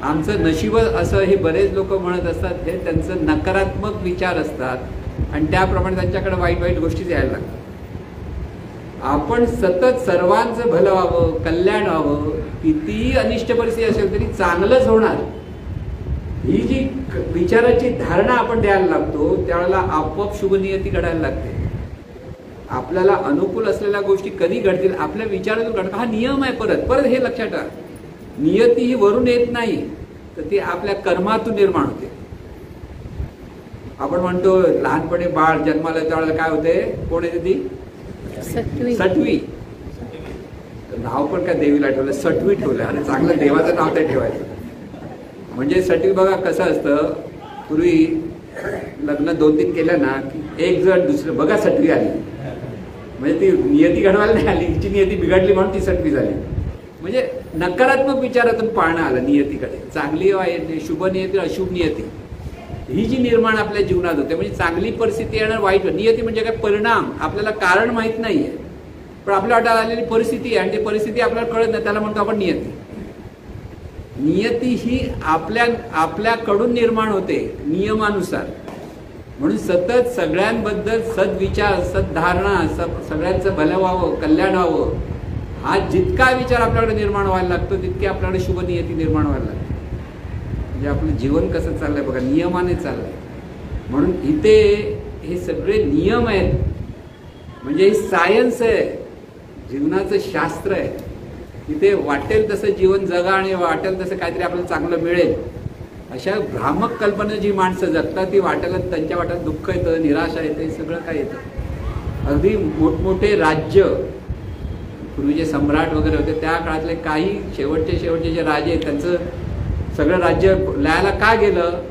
आमचं नशीब असं हे बरेच लोक म्हणत असतात, हे त्यांचं नकारात्मक विचार असतात आणि त्याप्रमाणे त्यांच्याकडे वाईट वाईट गोष्टी यायला लागतात. आपण सतत सर्वांचं भलं व्हावं, कल्याण व्हावं, कितीही अनिष्ट परिस्थिती असेल तरी चांगलंच होणार, ही जी विचाराची धारणा आपण द्यायला लागतो त्यावेळेला आपोआप शुभनियती घडायला लागते. आपल्याला अनुकूल असलेल्या गोष्टी कधी घडतील, आपल्या विचारातून घडतात. हा नियम आहे. परत हे लक्षात ठेवा, नियती ही वरून येत नाही, तर ती आपल्या कर्मातून निर्माण होते. आपण म्हणतो लहानपणी बाळ जन्माला त्यावेळेला काय होते, कोण येते ती सटवी. नाव पण काय देवीला ठेवलं, सटवी ठेवलं. आणि चांगलं देवाचं नाव ते ठेवायचं. म्हणजे सटवी बघा कसं असतं, पूर्वी लग्न 2-3 केलं ना की एक जण दुसरं बघा सटवी आली, म्हणजे ती नियती घडवायला नाही आली, हिची नियती बिघडली म्हणून ती सटवी झाली. म्हणजे नकारात्मक विचारातून पाहणं आलं नियतीकडे. चांगली शुभ नियती, अशुभ नियती ही जी निर्माण आपल्या जीवनात होते, म्हणजे चांगली परिस्थिती येणार, वाईट. नियती म्हणजे काय, परिणाम. आपल्याला कारण माहित नाहीये पण आपल्या वाट्याला आलेली परिस्थिती आहे आणि ती परिस्थिती आपल्याला कळत नाही, त्याला म्हणतो आपण नियती. नियती ही आपल्याकडून निर्माण होते नियमानुसार. म्हणून सतत सगळ्यांबद्दल सद्विचार, सद्धारणा, सगळ्यांचं भलं व्हावं, कल्याण व्हावं, हा जितका विचार आपल्याकडे निर्माण व्हायला लागतो तितके आपल्याकडे शुभ नियती निर्माण व्हायला लागते. म्हणजे आपलं जीवन कसं चाललंय बघा, नियमाने चाललंय. म्हणून इथे हे सगळे नियम आहेत, म्हणजे हे सायन्स आहे, जीवनाचं शास्त्र आहे. इथे वाटेल तसं जीवन जगा आणि वाटेल तसं काहीतरी आपल्याला चांगलं मिळेल अशा भ्रामक कल्पना जी माणसं जगतात, ती वाटेला त्यांच्या वाट्यात दुःख येतं, निराशा येते, सगळं काय येतं. अगदी मोठमोठे राज्य, पूर्वीचे सम्राट वगैरे होते त्या काळातले काही शेवटचे जे राजे आहेत त्यांचं सगळं राज्य लयाला का गेलं,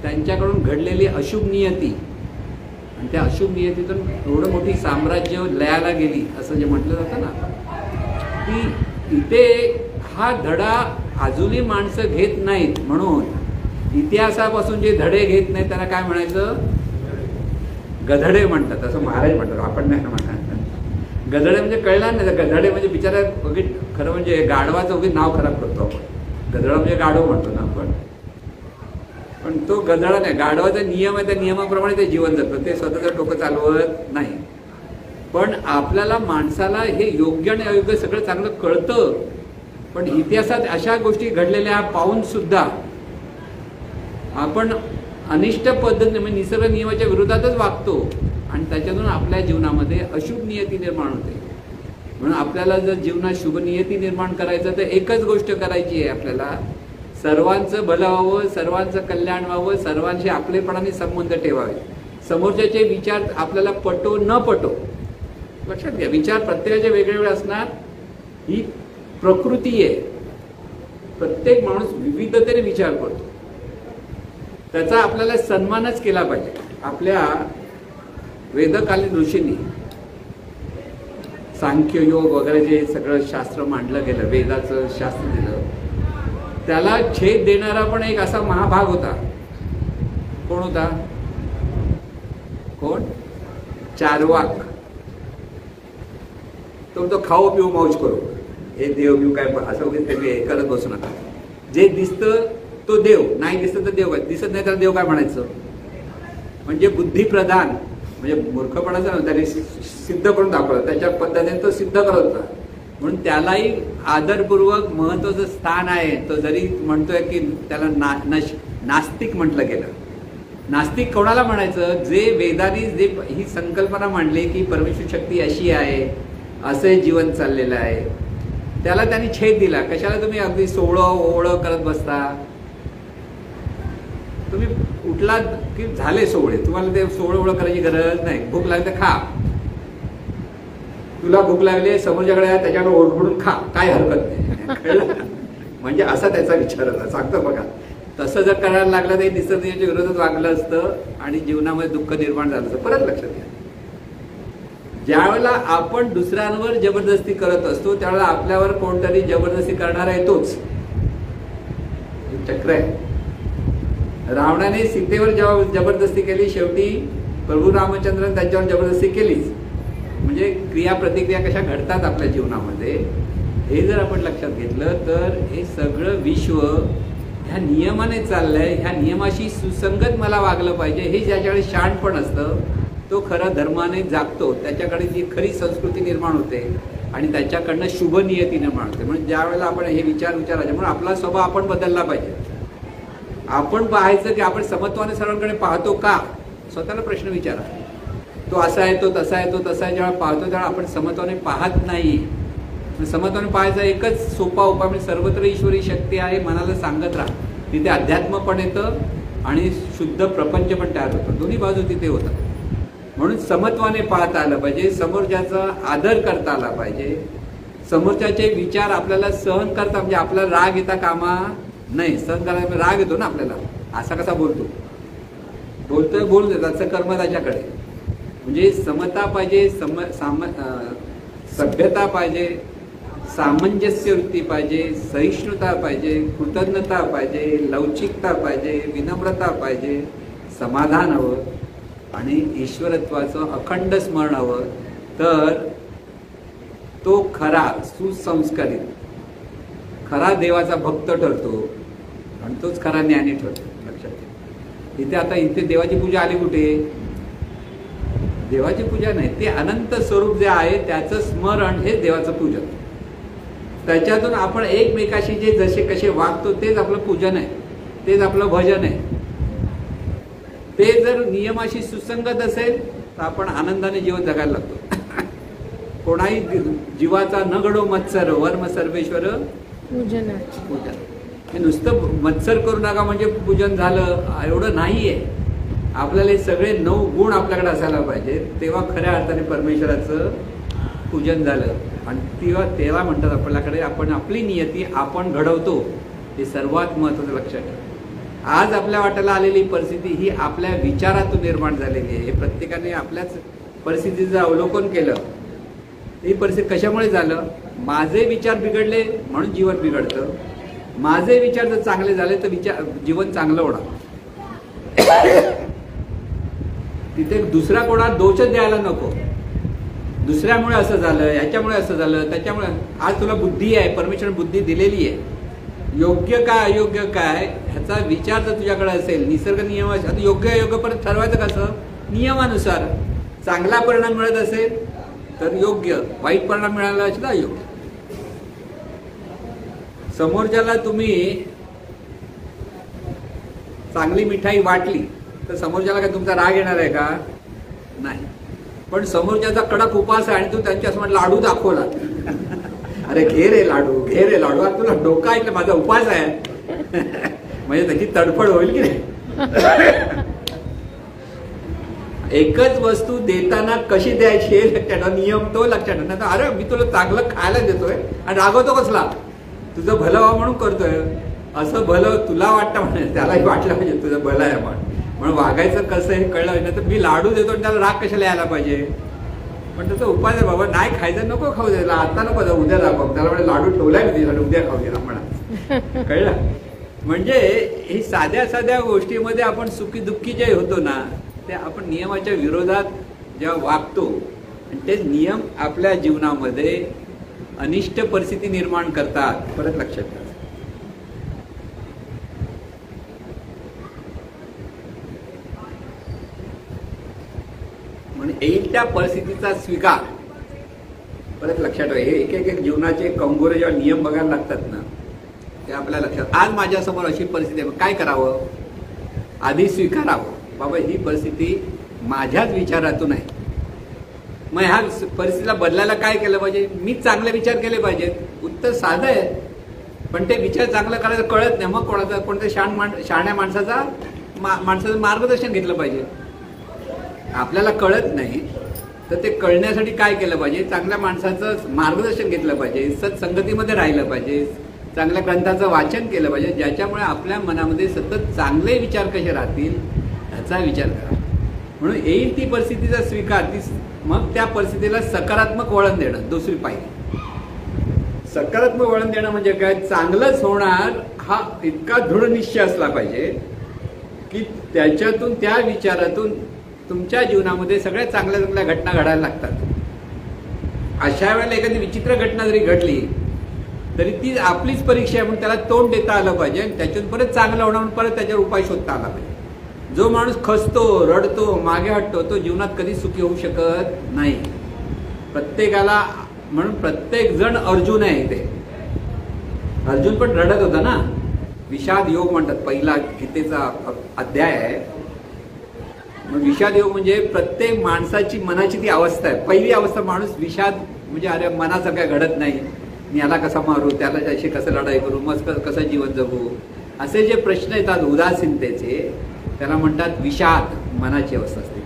त्यांच्याकडून घडलेली अशुभ नियती. आणि त्या अशुभ नियतीतून एवढं मोठी साम्राज्य लयाला गेली असं जे म्हटलं जातं ना, की इथे हा धडा अजूनही माणसं घेत नाहीत. म्हणून इतिहासापासून जे धडे घेत नाहीत त्यांना काय म्हणायचं, गधडे म्हणतात. असं महाराज म्हणतात, आपण नाही म्हणतात. गधडे म्हणजे कळणार नाही, गधडे म्हणजे बिचारा उगीच, खरं म्हणजे गाढवाचं उगीच नाव खराब करतो आपण. गधडा म्हणजे गाढव म्हणतो ना आपण, पण तो गधडा नाही. गाढवाचा नियम आहे, त्या नियमाप्रमाणे ते जीवन जगतं, ते स्वतःचं डोकं चालवत नाही. पण आपल्याला माणसाला हे योग्य आणि अयोग्य सगळं चांगलं कळतं, पण इतिहासात अशा गोष्टी घडलेल्या पाहून सुद्धा आपण अनिष्ट पद्धतीने म्हणजे निसर्ग नियमाच्या विरोधातच वागतो आणि त्याच्यातून आपल्या जीवनामध्ये अशुभ नियती निर्माण होते. म्हणून आपल्याला जर जीवनात शुभ नियती निर्माण करायचं तर एकच गोष्ट करायची आहे, आपल्याला सर्वांचं भलं व्हावं, सर्वांचं कल्याण व्हावं, सर्वांशी आपलेपणाने संबंध ठेवावे. समोरच्याचे विचार आपल्याला पटो न पटो, लक्षात घ्या, विचार प्रत्येकाचे वेगवेगळे असणार, ही प्रकृती आहे. प्रत्येक माणूस विविधतेने विचार करतो, त्याचा आपल्याला सन्मानच केला पाहिजे. आपल्या वेदकालीन ऋषींनी सांख्य योग वगैरे जे सगळं शास्त्र मांडलं गेलं, वेदाचं शास्त्र दिलं, त्याला छेद देणारा पण एक असा महाभाग होता कोण होता? कोण? चार्वाक. तो खाओ पिऊ मौज करू, हे देव बिव काय असं वगैरे करत बसू नका. जे दिसतं तो देव, नाही दिसतं तर देव, दिसत नाही तर देव काय म्हणायचं. म्हणजे बुद्धिप्रधान, म्हणजे मूर्खपणाचं नव्हतं, त्यांनी सिद्ध करून दाखवलं, त्याच्या पद्धतीने तो सिद्ध करत होता. म्हणून त्यालाही आदरपूर्वक महत्वाचं स्थान आहे. तो जरी म्हणतोय की त्याला नास्तिक म्हटलं गेलं. नास्तिक कोणाला म्हणायचं? जे वेदांनी जे ही संकल्पना मांडली की परमेश्वर शक्ती अशी आहे, असे जीवन चाललेलं आहे, त्याला त्यांनी छेद दिला. कशाला तुम्ही अगदी सोवळं ओवळं करत बसता? तुम्ही उठला की झाले सोवळे, तुम्हाला ते सोवळं ओवळं करायची गरज नाही. भूक लागली तर खा, तुला भूक लागली समोरच्याकडे त्याच्याकडे ओरडून खा, काय हरकत नाही. म्हणजे असा त्याचा विचार होता. सांगतो बघा, तसं जर करायला लागलं तर निसर्गाच्या विरोधात वागलं असतं आणि जीवनामध्ये दुःख निर्माण झालं असतं. परत लक्षात घ्या, ज्या वेळेला आपण दुसऱ्यांवर जबरदस्ती करत असतो त्यावेळेला आपल्यावर कोणतरी जबरदस्ती करणारा येतोच. चक्र आहे. रावणाने सीतेवर जेव्हा जबरदस्ती केली, शेवटी प्रभू रामचंद्रन त्यांच्यावर जबरदस्ती केलीच. म्हणजे क्रिया प्रतिक्रिया कशा घडतात आपल्या जीवनामध्ये, हे जर आपण लक्षात घेतलं तर हे सगळं विश्व ह्या नियमाने चाललंय. ह्या नियमाशी सुसंगत मला वागलं पाहिजे, हे ज्याच्याकडे शहाणपण असतं तो खरा धर्माने जागतो. त्याच्याकडे जी खरी संस्कृती निर्माण होते आणि त्याच्याकडनं शुभ नियती निर्माण होते. म्हणजे ज्या वेळेला आपण हे विचारायचे, म्हणून आपला स्वभाव आपण बदलला पाहिजे. आपण पाहायचं की आपण समत्वाने सर्वांकडे पाहतो का? स्वतःला प्रश्न विचारा. तो असा आहे, तो तसा आहे, तो तसा आहे. जेव्हा पाहतो तेव्हा आपण समत्वाने पाहत नाही. समत्वाने पाहायचा एकच सोपा उपाय म्हणजे सर्वत्र ईश्वरी शक्ती आहे मनाला सांगत राहा. तिथे अध्यात्म पण येतं आणि शुद्ध प्रपंच पण तयार होतं. दोन्ही बाजू तिथे होतात. म्हणून समत्वाने पाहता आलं पाहिजे, समोरच्याचा आदर करता आला पाहिजे, समोरच्याचे विचार आपल्याला सहन करता, म्हणजे आपला राग येता कामा नाही. सहन करायला राग येतो ना आपल्याला, असा कसा बोलतोय बोलू देत, त्याचं कर्म त्याच्याकडे. म्हणजे समता पाहिजे, सभ्यता पाहिजे, सामंजस्य वृत्ती पाहिजे, सहिष्णुता पाहिजे, कृतज्ञता पाहिजे, लवचिकता पाहिजे, विनम्रता पाहिजे, समाधान हवं आणि ईश्वरत्वाचं अखंड स्मरण हवं. तर तो खरा सुसंस्कारित, खरा देवाचा भक्त ठरतो आणि तोच खरा ज्ञानी ठरतो. लक्षात घ्या. इथे आता इथे देवाची पूजा आली कुठे? देवाची पूजा नाही, ते अनंत स्वरूप जे आहे त्याचं स्मरण हे देवाचं पूजन. त्याच्यातून आपण एकमेकाशी जे जसे कसे वागतो तेच आपलं पूजन आहे, तेच आपलं भजन आहे. ते जर नियमाशी सुसंगत असेल तर आपण आनंदाने जीवन जगायला लागतो. कोणाही जीवाचा न घडो मत्सर वर्म सर्वेश्वर पूजन. हे नुसतं मत्सर करू नका म्हणजे पूजन झालं एवढं नाहीये. आपल्याला हे सगळे 9 गुण आपल्याकडे असायला पाहिजे, तेव्हा खऱ्या अर्थाने परमेश्वराचं पूजन झालं. आणि तेव्हा म्हणतात आपल्याकडे आपण आपली नियती आपण घडवतो. हे सर्वात महत्त्वाचं लक्षात ठेवा. आज आपल्या वाट्याला आलेली परिस्थिती ही आपल्या विचारातून निर्माण झालेली आहे. हे प्रत्येकाने आपल्याच परिस्थितीचं अवलोकन केलं. ही परिस्थिती कशामुळे झालं? माझे विचार बिघडले म्हणून जीवन बिघडतं. माझे विचार जर चांगले झाले तर जीवन चांगलं होणार. तिथे दुसरा कोणा दोषच द्यायला नको. दुसऱ्यामुळे असं झालं, ह्याच्यामुळे असं झालं, त्याच्यामुळे. आज तुला बुद्धी आहे, परमेश्वर बुद्धी दिलेली आहे. योग्य काय अयोग्य काय ह्याचा विचार जर तुझ्याकडे असेल, निसर्ग नियम आता योग्य अयोग्य परत ठरवायचं कसं? नियमानुसार. चांगला परिणाम मिळत असेल तर योग्य, वाईट परिणाम मिळाला असेल तर अयोग्य. समोरच्याला तुम्ही चांगली मिठाई वाटली तर समोरच्याला काय तुमचा राग येणार आहे का? नाही. पण समोरच्याचा कडक उपास आहे आणि तू त्यांच्यासमोर लाडू दाखवला, अरे घे रे लाडू, घे रे लाडू, आता तुला डोका ऐकलं माझा उपास आहे म्हणजे त्याची तडफड होईल की नाही? एकच वस्तू देताना कशी द्यायची हे लक्षात, नियम तो लक्षात. नाही अरे मी तुला चांगलं खायला देतोय आणि रागवतो कसला? तुझं भलं व्हावं म्हणून करतोय. असं भलं तुला वाटतं म्हणजे त्यालाही वाटलं पाहिजे तुझं भलं आहे म्हणून वागायचं कसं हे कळलं नाही तर मी लाडू देतो आणि त्याला राग कशाला यायला पाहिजे? पण त्याचा उपाय आहे बाबा, नाही खायचं नको खाऊ द्यायला, आता नको उद्या दाखव. त्याला म्हणजे लाडू ठेवलाय मी तिला, उद्या खाऊ दे म्हणा. कळलं? म्हणजे ही साध्या साध्या गोष्टीमध्ये आपण सुखी दुःखी जे होतो ना, ते आपण नियमाच्या विरोधात जेव्हा वागतो आणि ते नियम आपल्या जीवनामध्ये अनिष्ट परिस्थिती निर्माण करतात. परत लक्षात घ्या, म्हणजे येईल त्या परिस्थितीचा स्वीकार. परत लक्षात ठेवा, हे एक एक जीवनाचे कंगोरे जेव्हा नियम बघायला लागतात ना, ते आपल्या लक्षात. आज माझ्यासमोर अशी परिस्थिती आहे, काय करावं? आधी स्वीकारावं, बाबा ही परिस्थिती माझ्याच विचारातून आहे. मग ह्या परिस्थितीला बदलायला काय केलं पाहिजे? मी चांगले विचार केले पाहिजेत. उत्तर साधं आहे, पण ते विचार चांगलं करायचं कळत नाही. मग कोणत्या शहाण्या माणसाचं मार्गदर्शन घेतलं पाहिजे. आपल्याला कळत नाही तर ते कळण्यासाठी काय केलं पाहिजे? चांगल्या माणसाचं मार्गदर्शन घेतलं पाहिजे, सत्संगतीमध्ये राहिलं पाहिजे, चांगल्या ग्रंथाचं वाचन केलं पाहिजे, ज्याच्यामुळे आपल्या मनामध्ये सतत चांगले विचार कसे राहतील याचा विचार करा. म्हणून येईल ती परिस्थितीचा स्वीकार, मग त्या परिस्थितीला सकारात्मक वळण देणं. दुसरी पाहिजे सकारात्मक वळण देणं म्हणजे काय? चांगलंच होणार हा इतका दृढ निश्चय असला पाहिजे की त्याच्यातून, त्या विचारातून तुमच्या जीवनामध्ये सगळ्या चांगल्या चांगल्या घटना घडायला लागतात. अशा वेळेला एखादी विचित्र घटना जरी घडली तरी ती आपलीच परीक्षा आहे म्हणून त्याला तोंड देता आलं पाहिजे आणि त्याच्यातून परत चांगलं होणार म्हणून परत त्याच्यावर उपाय शोधता आला पाहिजे. जो माणूस खचतो, रडतो, मागे हटतो, तो जीवनात कधी सुखी होऊ शकत नाही. प्रत्येकाला, म्हणून प्रत्येक जण अर्जुन आहे इथे. अर्जुन पण रडत होता ना. विषाद योग म्हणतात, पहिला गीतेचा अध्याय आहे. मग विषाद योग म्हणजे प्रत्येक माणसाची मनाची ती अवस्था आहे. पहिली अवस्था माणूस विषाद म्हणजे अरे मनाचं काय घडत नाही, मी याला कसा मारू, त्याला त्याशी कसं लढाई करू, मग कसं जीवन जगू, असे जे प्रश्न येतात उदासीनतेचे, त्याला म्हणतात विषाद, मनाची अवस्था असते.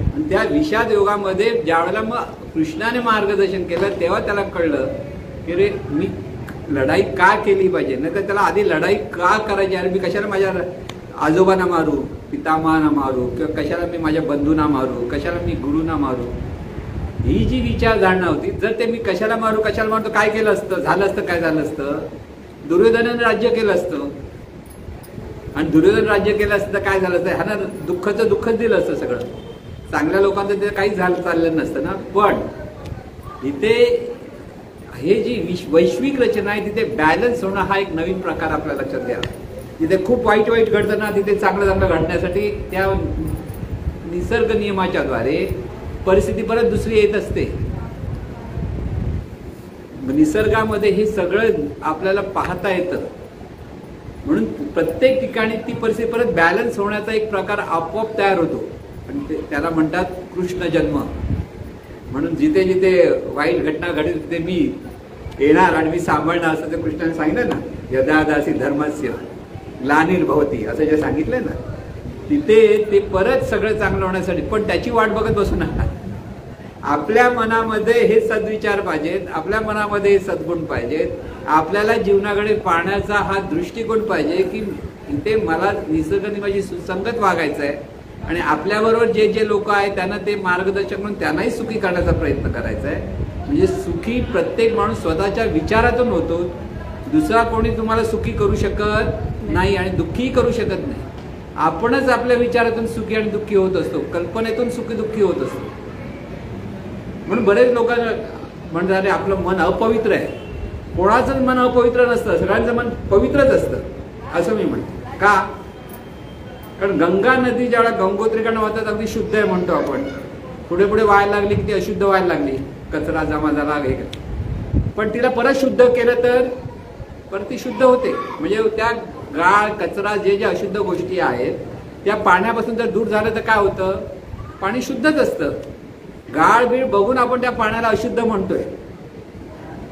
आणि त्या विषाद योगामध्ये ज्यावेळेला मग कृष्णाने मार्गदर्शन केलं तेव्हा त्याला कळलं की रे मी लढाई का केली पाहिजे, नाही तर त्याला आधी लढाई का करायची, अरे मी कशाला माझ्या आजोबांना मारू, पितामहांना मारू, किंवा कशाला मी माझ्या बंधूंना मारू, कशाला मी गुरुंना मारू, ही जी विचारधारणा होती. जर ते मी कशाला मारू तर काय केलं असतं, झालं असतं काय झालं असतं? दुर्योधनाने राज्य केलं असतं. आणि दुर्योधन राज्य केलं असतं तर काय झालं असतं? ह्याला दुःखाचं दुःखच दिलं असतं सगळं. चांगल्या लोकांचं ते काहीच चाललं नसतं ना. पण इथे हे जी वैश्विक रचना आहे तिथे बॅलन्स होणं हा एक नवीन प्रकार आपल्या लक्षात घ्या. तिथे खूप वाईट वाईट घडतं ना, तिथे चांगलं चांगलं घडण्यासाठी त्या निसर्ग नियमाच्या द्वारे परिस्थिती परत दुसरी येत असते. निसर्गामध्ये हे सगळं आपल्याला पाहता येतं. म्हणून प्रत्येक ठिकाणी ती परिस्थिती परत बॅलन्स होण्याचा एक प्रकार आपोआप तयार होतो. आणि त्याला म्हणतात कृष्ण जन्म. म्हणून जिथे जिथे वाईट घटना घडेल तिथे मी येणार आणि मी सांभाळणार, असं ते कृष्णाने सांगितलं ना, यदा दासी धर्मस्य ग्लानिर्भवती, असं जे सांगितलंय ना, तिथे ते परत सगळं चांगलं होण्यासाठी. पण त्याची वाट बघत बसू नका. आपल्या मनामध्ये हे सद्विचार पाहिजेत, आपल्या मनामध्ये हे सद्गुण पाहिजेत, आपल्याला जीवनाकडे पाहण्याचा हा दृष्टिकोन पाहिजे की इथे मला निसर्गाने माझी सुसंगत वागायचं आहे आणि आपल्याबरोबर जे जे लोक आहेत त्यांना ते मार्गदर्शक म्हणून त्यांनाही सुखी करण्याचा प्रयत्न करायचा आहे. म्हणजे सुखी प्रत्येक माणूस स्वतःच्या विचारातून होतो. दुसरा कोणी तुम्हाला सुखी करू शकत नाही आणि दुःखी करू शकत नाही. आपणच आपल्या विचारातून सुखी आणि दुःखी होत असतो, कल्पनेतून सुखी दुःखी होत असतो. म्हणून बरेच लोक म्हणतात अरे आपलं मन अपवित्र आहे. कोणाचंच मन अपवित्र नसतं, सगळ्यांचं मन पवित्रच असतं असं मी म्हणतो. का? कारण गंगा नदी ज्यावेळेला गंगोत्रीकडनं वाहतात अगदी शुद्ध आहे म्हणतो आपण. पुढे पुढे व्हायला लागली की ती अशुद्ध व्हायला लागली, कचरा जमा झाला हे. पण तिला परत शुद्ध केलं तर परत ती शुद्ध होते. म्हणजे त्या गाळ कचरा जे जे अशुद्ध गोष्टी आहेत त्या पाण्यापासून जर दूर झालं तर काय होतं? पाणी शुद्धच असतं. गाळ बीळ बघून आपण त्या पाण्याला अशुद्ध म्हणतोय,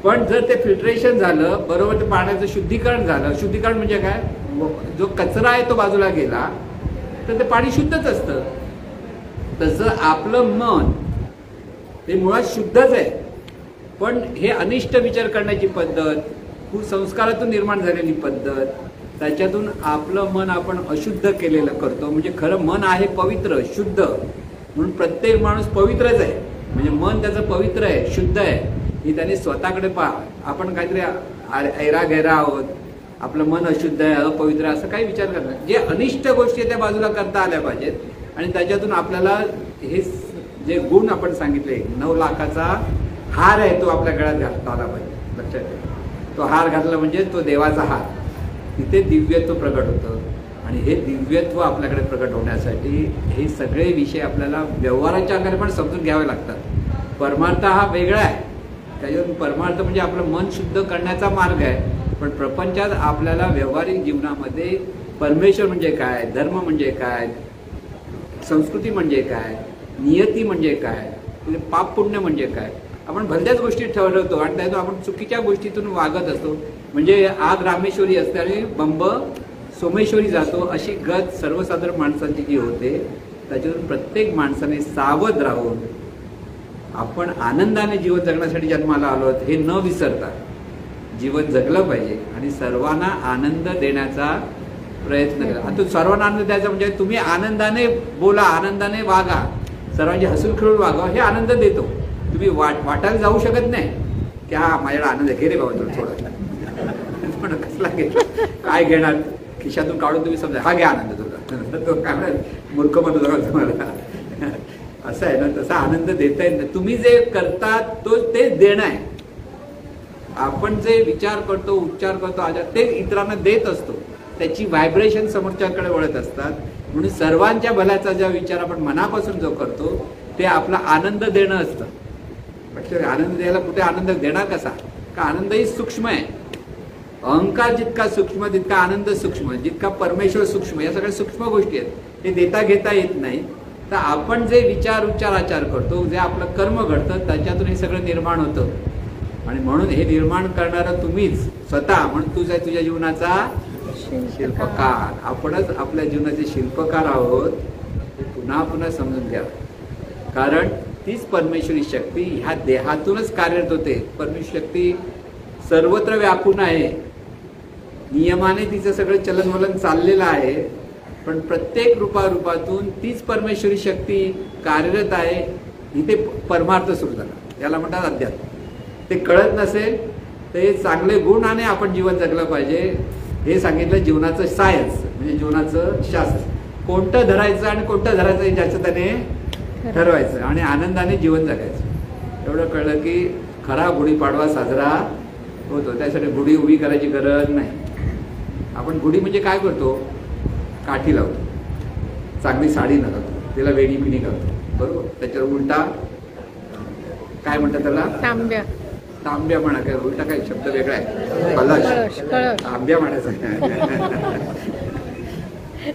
पण जर ते फिल्ट्रेशन झालं बरोबर, ते पाण्याचं शुद्धीकरण झालं. शुद्धीकरण म्हणजे काय? जो कचरा आहे तो बाजूला गेला तर ते पाणी शुद्धच असतं. तसं आपलं मन ते मुळात शुद्धच आहे, पण हे अनिष्ट विचार करण्याची पद्धत, कुसंस्कारातून निर्माण झालेली पद्धत, त्याच्यातून आपलं मन आपण अशुद्ध केलेलं करतो. म्हणजे खरं मन आहे पवित्र शुद्ध, म्हणून प्रत्येक माणूस पवित्रच आहे. म्हणजे मन त्याचं पवित्र आहे, शुद्ध आहे, ही त्याने स्वतःकडे पहा. आपण काहीतरी ऐरा गैरा आहोत, आपलं मन अशुद्ध आहे, अपवित्र आहे, असं काही विचार करणार. जे अनिष्ट गोष्टी त्या बाजूला करता आल्या पाहिजेत आणि त्याच्यातून आपल्याला हे जे गुण आपण सांगितले, 9 लाखाचा हार आहे तो आपल्या गळ्यात घालता आला पाहिजे. लक्षात ठेवा, तो हार घातला म्हणजे तो देवाचा हार, तिथे दिव्यत्व प्रगट होतं. आणि हे दिव्यत्व आपल्याकडे प्रगट होण्यासाठी हे सगळे विषय आपल्याला व्यवहाराच्या अंगाने पण समजून घ्यावे लागतात. परमार्थ हा वेगळा आहे, त्याच्यातून परमार्थ म्हणजे आपलं मन शुद्ध करण्याचा मार्ग आहे. पण प्रपंचात आपल्याला व्यावहारिक जीवनामध्ये परमेश्वर म्हणजे काय, धर्म म्हणजे काय, संस्कृती म्हणजे काय, नियती म्हणजे काय, पाप पुण्य म्हणजे काय, आपण भलत्याच गोष्टी ठरवतो आणि त्यातून आपण चुकीच्या गोष्टीतून वागत असतो. म्हणजे आग रामेश्वरी असते आणि बंब सोमेश्वरी जातो, अशी गत सर्वसाधारण माणसांची जी होते. त्याच्यातून प्रत्येक माणसाने सावध राहून आपण आनंदाने जीवन जगण्यासाठी जन्माला आलो हे न विसरता जीवन जगलं पाहिजे आणि सर्वांना आनंद देण्याचा प्रयत्न करा. आता सर्वांना आनंद द्यायचा म्हणजे तुम्ही आनंदाने बोला, आनंदाने वागा, सर्वांची हसून खेळून वागा, हे आनंद देतो. तुम्ही वाटायला जाऊ शकत नाही की हा माझ्याकडे आनंद घे रे बाबा थोडा पण कसला घे, काय घेणार, खिशातून काढून तुम्ही समजा हा घ्या आनंद तुला, तो काय मूर्ख म्हणतो तुम्हाला, असं आहे ना. तसा आनंद देता येत नाही. तुम्ही जे करतात तो ते देणं आहे. आपण जे विचार करतो, उच्चार करतो, आजार ते इतरांना देत असतो, त्याची व्हायब्रेशन समोरच्याकडे वळत असतात. म्हणून सर्वांच्या भल्याचा ज्या विचार आपण मनापासून जो करतो ते आपला आनंद देणं असतं. पण आनंद द्यायला कुठे आनंद देणार कसा, का आनंदही सूक्ष्म आहे. अहंकार जितका सूक्ष्म तितका आनंद सूक्ष्म, जितका परमेश्वर सूक्ष्म, या सगळ्या सूक्ष्म गोष्टी आहेत. ते देता घेता येत नाही. तर आपण जे विचार उच्चार आचार करतो, जे आपलं कर्म घडतं, त्याच्यातून हे सगळं निर्माण होतं. आणि म्हणून हे निर्माण करणारं तुम्हीच स्वतः, म्हणून तुझा तुझ्या जीवनाचा शिल्पकार. आपणच आपल्या जीवनाचे शिल्पकार आहोत, हे पुन्हा पुन्हा समजून घ्या. कारण तीच परमेश्वरी शक्ती ह्या देहातूनच कार्यरत होते. परमेश्वरी शक्ती सर्वत्र व्यापून आहे, नियमाने तिचं सगळं चलनवलन चाललेलं आहे. पण प्रत्येक रूपातून तीच परमेश्वरी शक्ती कार्यरत आहे. इथे परमार्थ सुरू झाला, याला म्हणतात अध्यात्म. ते कळत नसेल तर हे चांगले गुणाने आपण जीवन जगलं पाहिजे. हे सांगितलं जीवनाचं सायन्स, म्हणजे जीवनाचं शास्त्र. कोणतं धरायचं आणि कोणतं धरायचं हे ज्याचं त्याने ठरवायचं आणि आनंदाने जीवन जगायचं. एवढं कळलं की खरा गुढीपाडवा साजरा होतो. त्यासाठी गुढी उभी करायची गरज नाही. आपण गुढी म्हणजे काय करतो, काठी लावतो, चांगली साडी घालतो, तिला वेणी पिणी घालतो, बरोबर. त्याच्यावर उलटा काय म्हणतात त्याला, तांब्या. तांब्या म्हणा, काय उलटा काय शब्द वेगळा आहे, कलश. तांब्या म्हणायचं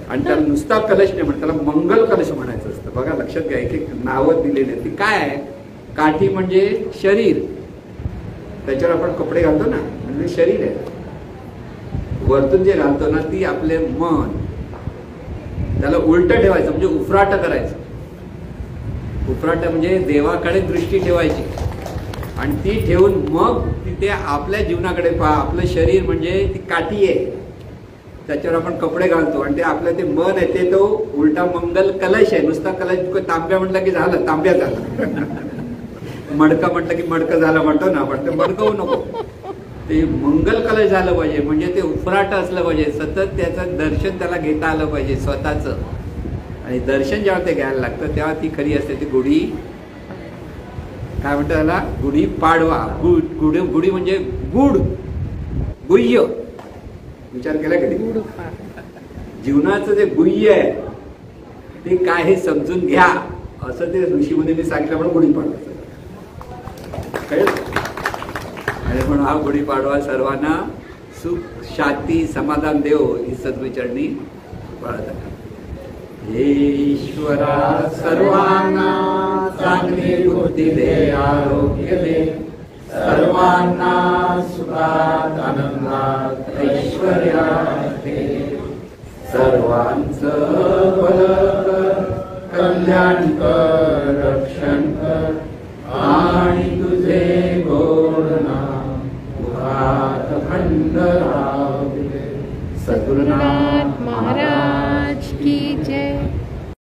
आणि त्याला नुसता कलश नाही म्हणत, त्याला मंगल कलश म्हणायचं असतं. बघा लक्षात घ्या, एक एक नावं दिलेली. ती काय आहे, काठी म्हणजे शरीर, त्याच्यावर आपण कपडे घालतो ना, म्हणजे शरीर आहे. वरतून जे घालतो ना ती आपले मन, त्याला उलट ठेवायचं म्हणजे उफराट करायचं. उफराट म्हणजे देवाकडे दृष्टी ठेवायची आणि ती ठेवून मग तिथे आपल्या जीवनाकडे पहा. आपलं शरीर म्हणजे ती काठी आहे, त्याच्यावर आपण कपडे घालतो आणि ते आपलं ते मन आहे ते तो उलटा मंगल कलश आहे. नुसता कलश तांब्या म्हटलं की झालं, तांब्या झालं. मडका म्हटलं की मडकं झालं म्हणतो ना आपण, ते मडकं होऊ नको, ते मंगल कलश झालं पाहिजे. म्हणजे ते उफराट असलं पाहिजे, सतत त्याचं दर्शन त्याला घेता आलं पाहिजे स्वतःचं. आणि दर्शन जेव्हा ते घ्यायला लागतं तेव्हा ती खरी असते ती गुढी. काय म्हणतात त्याला, गुढी पाडवा. गुढी म्हणजे गुढ, गुह्य. विचार केला कधी, जीवनाचं जे गुह्य आहे ते काय हे समजून घ्या, असं ते ऋषीमुनींनी सांगितलं. म्हणून गुढी पाडवा कळलं. आणि म्हणून हा गुढीपाडवा सर्वांना सुख शांती समाधान देव ही सद्विचरणी पाळत. हे ईश्वरा सर्वांना चांगली बुद्धी दे, आरोग्य दे, सर्वांना सुखात आनंदात ऐश्वर्यात दे, सर्वांचं भलं कर, कल्याण कर,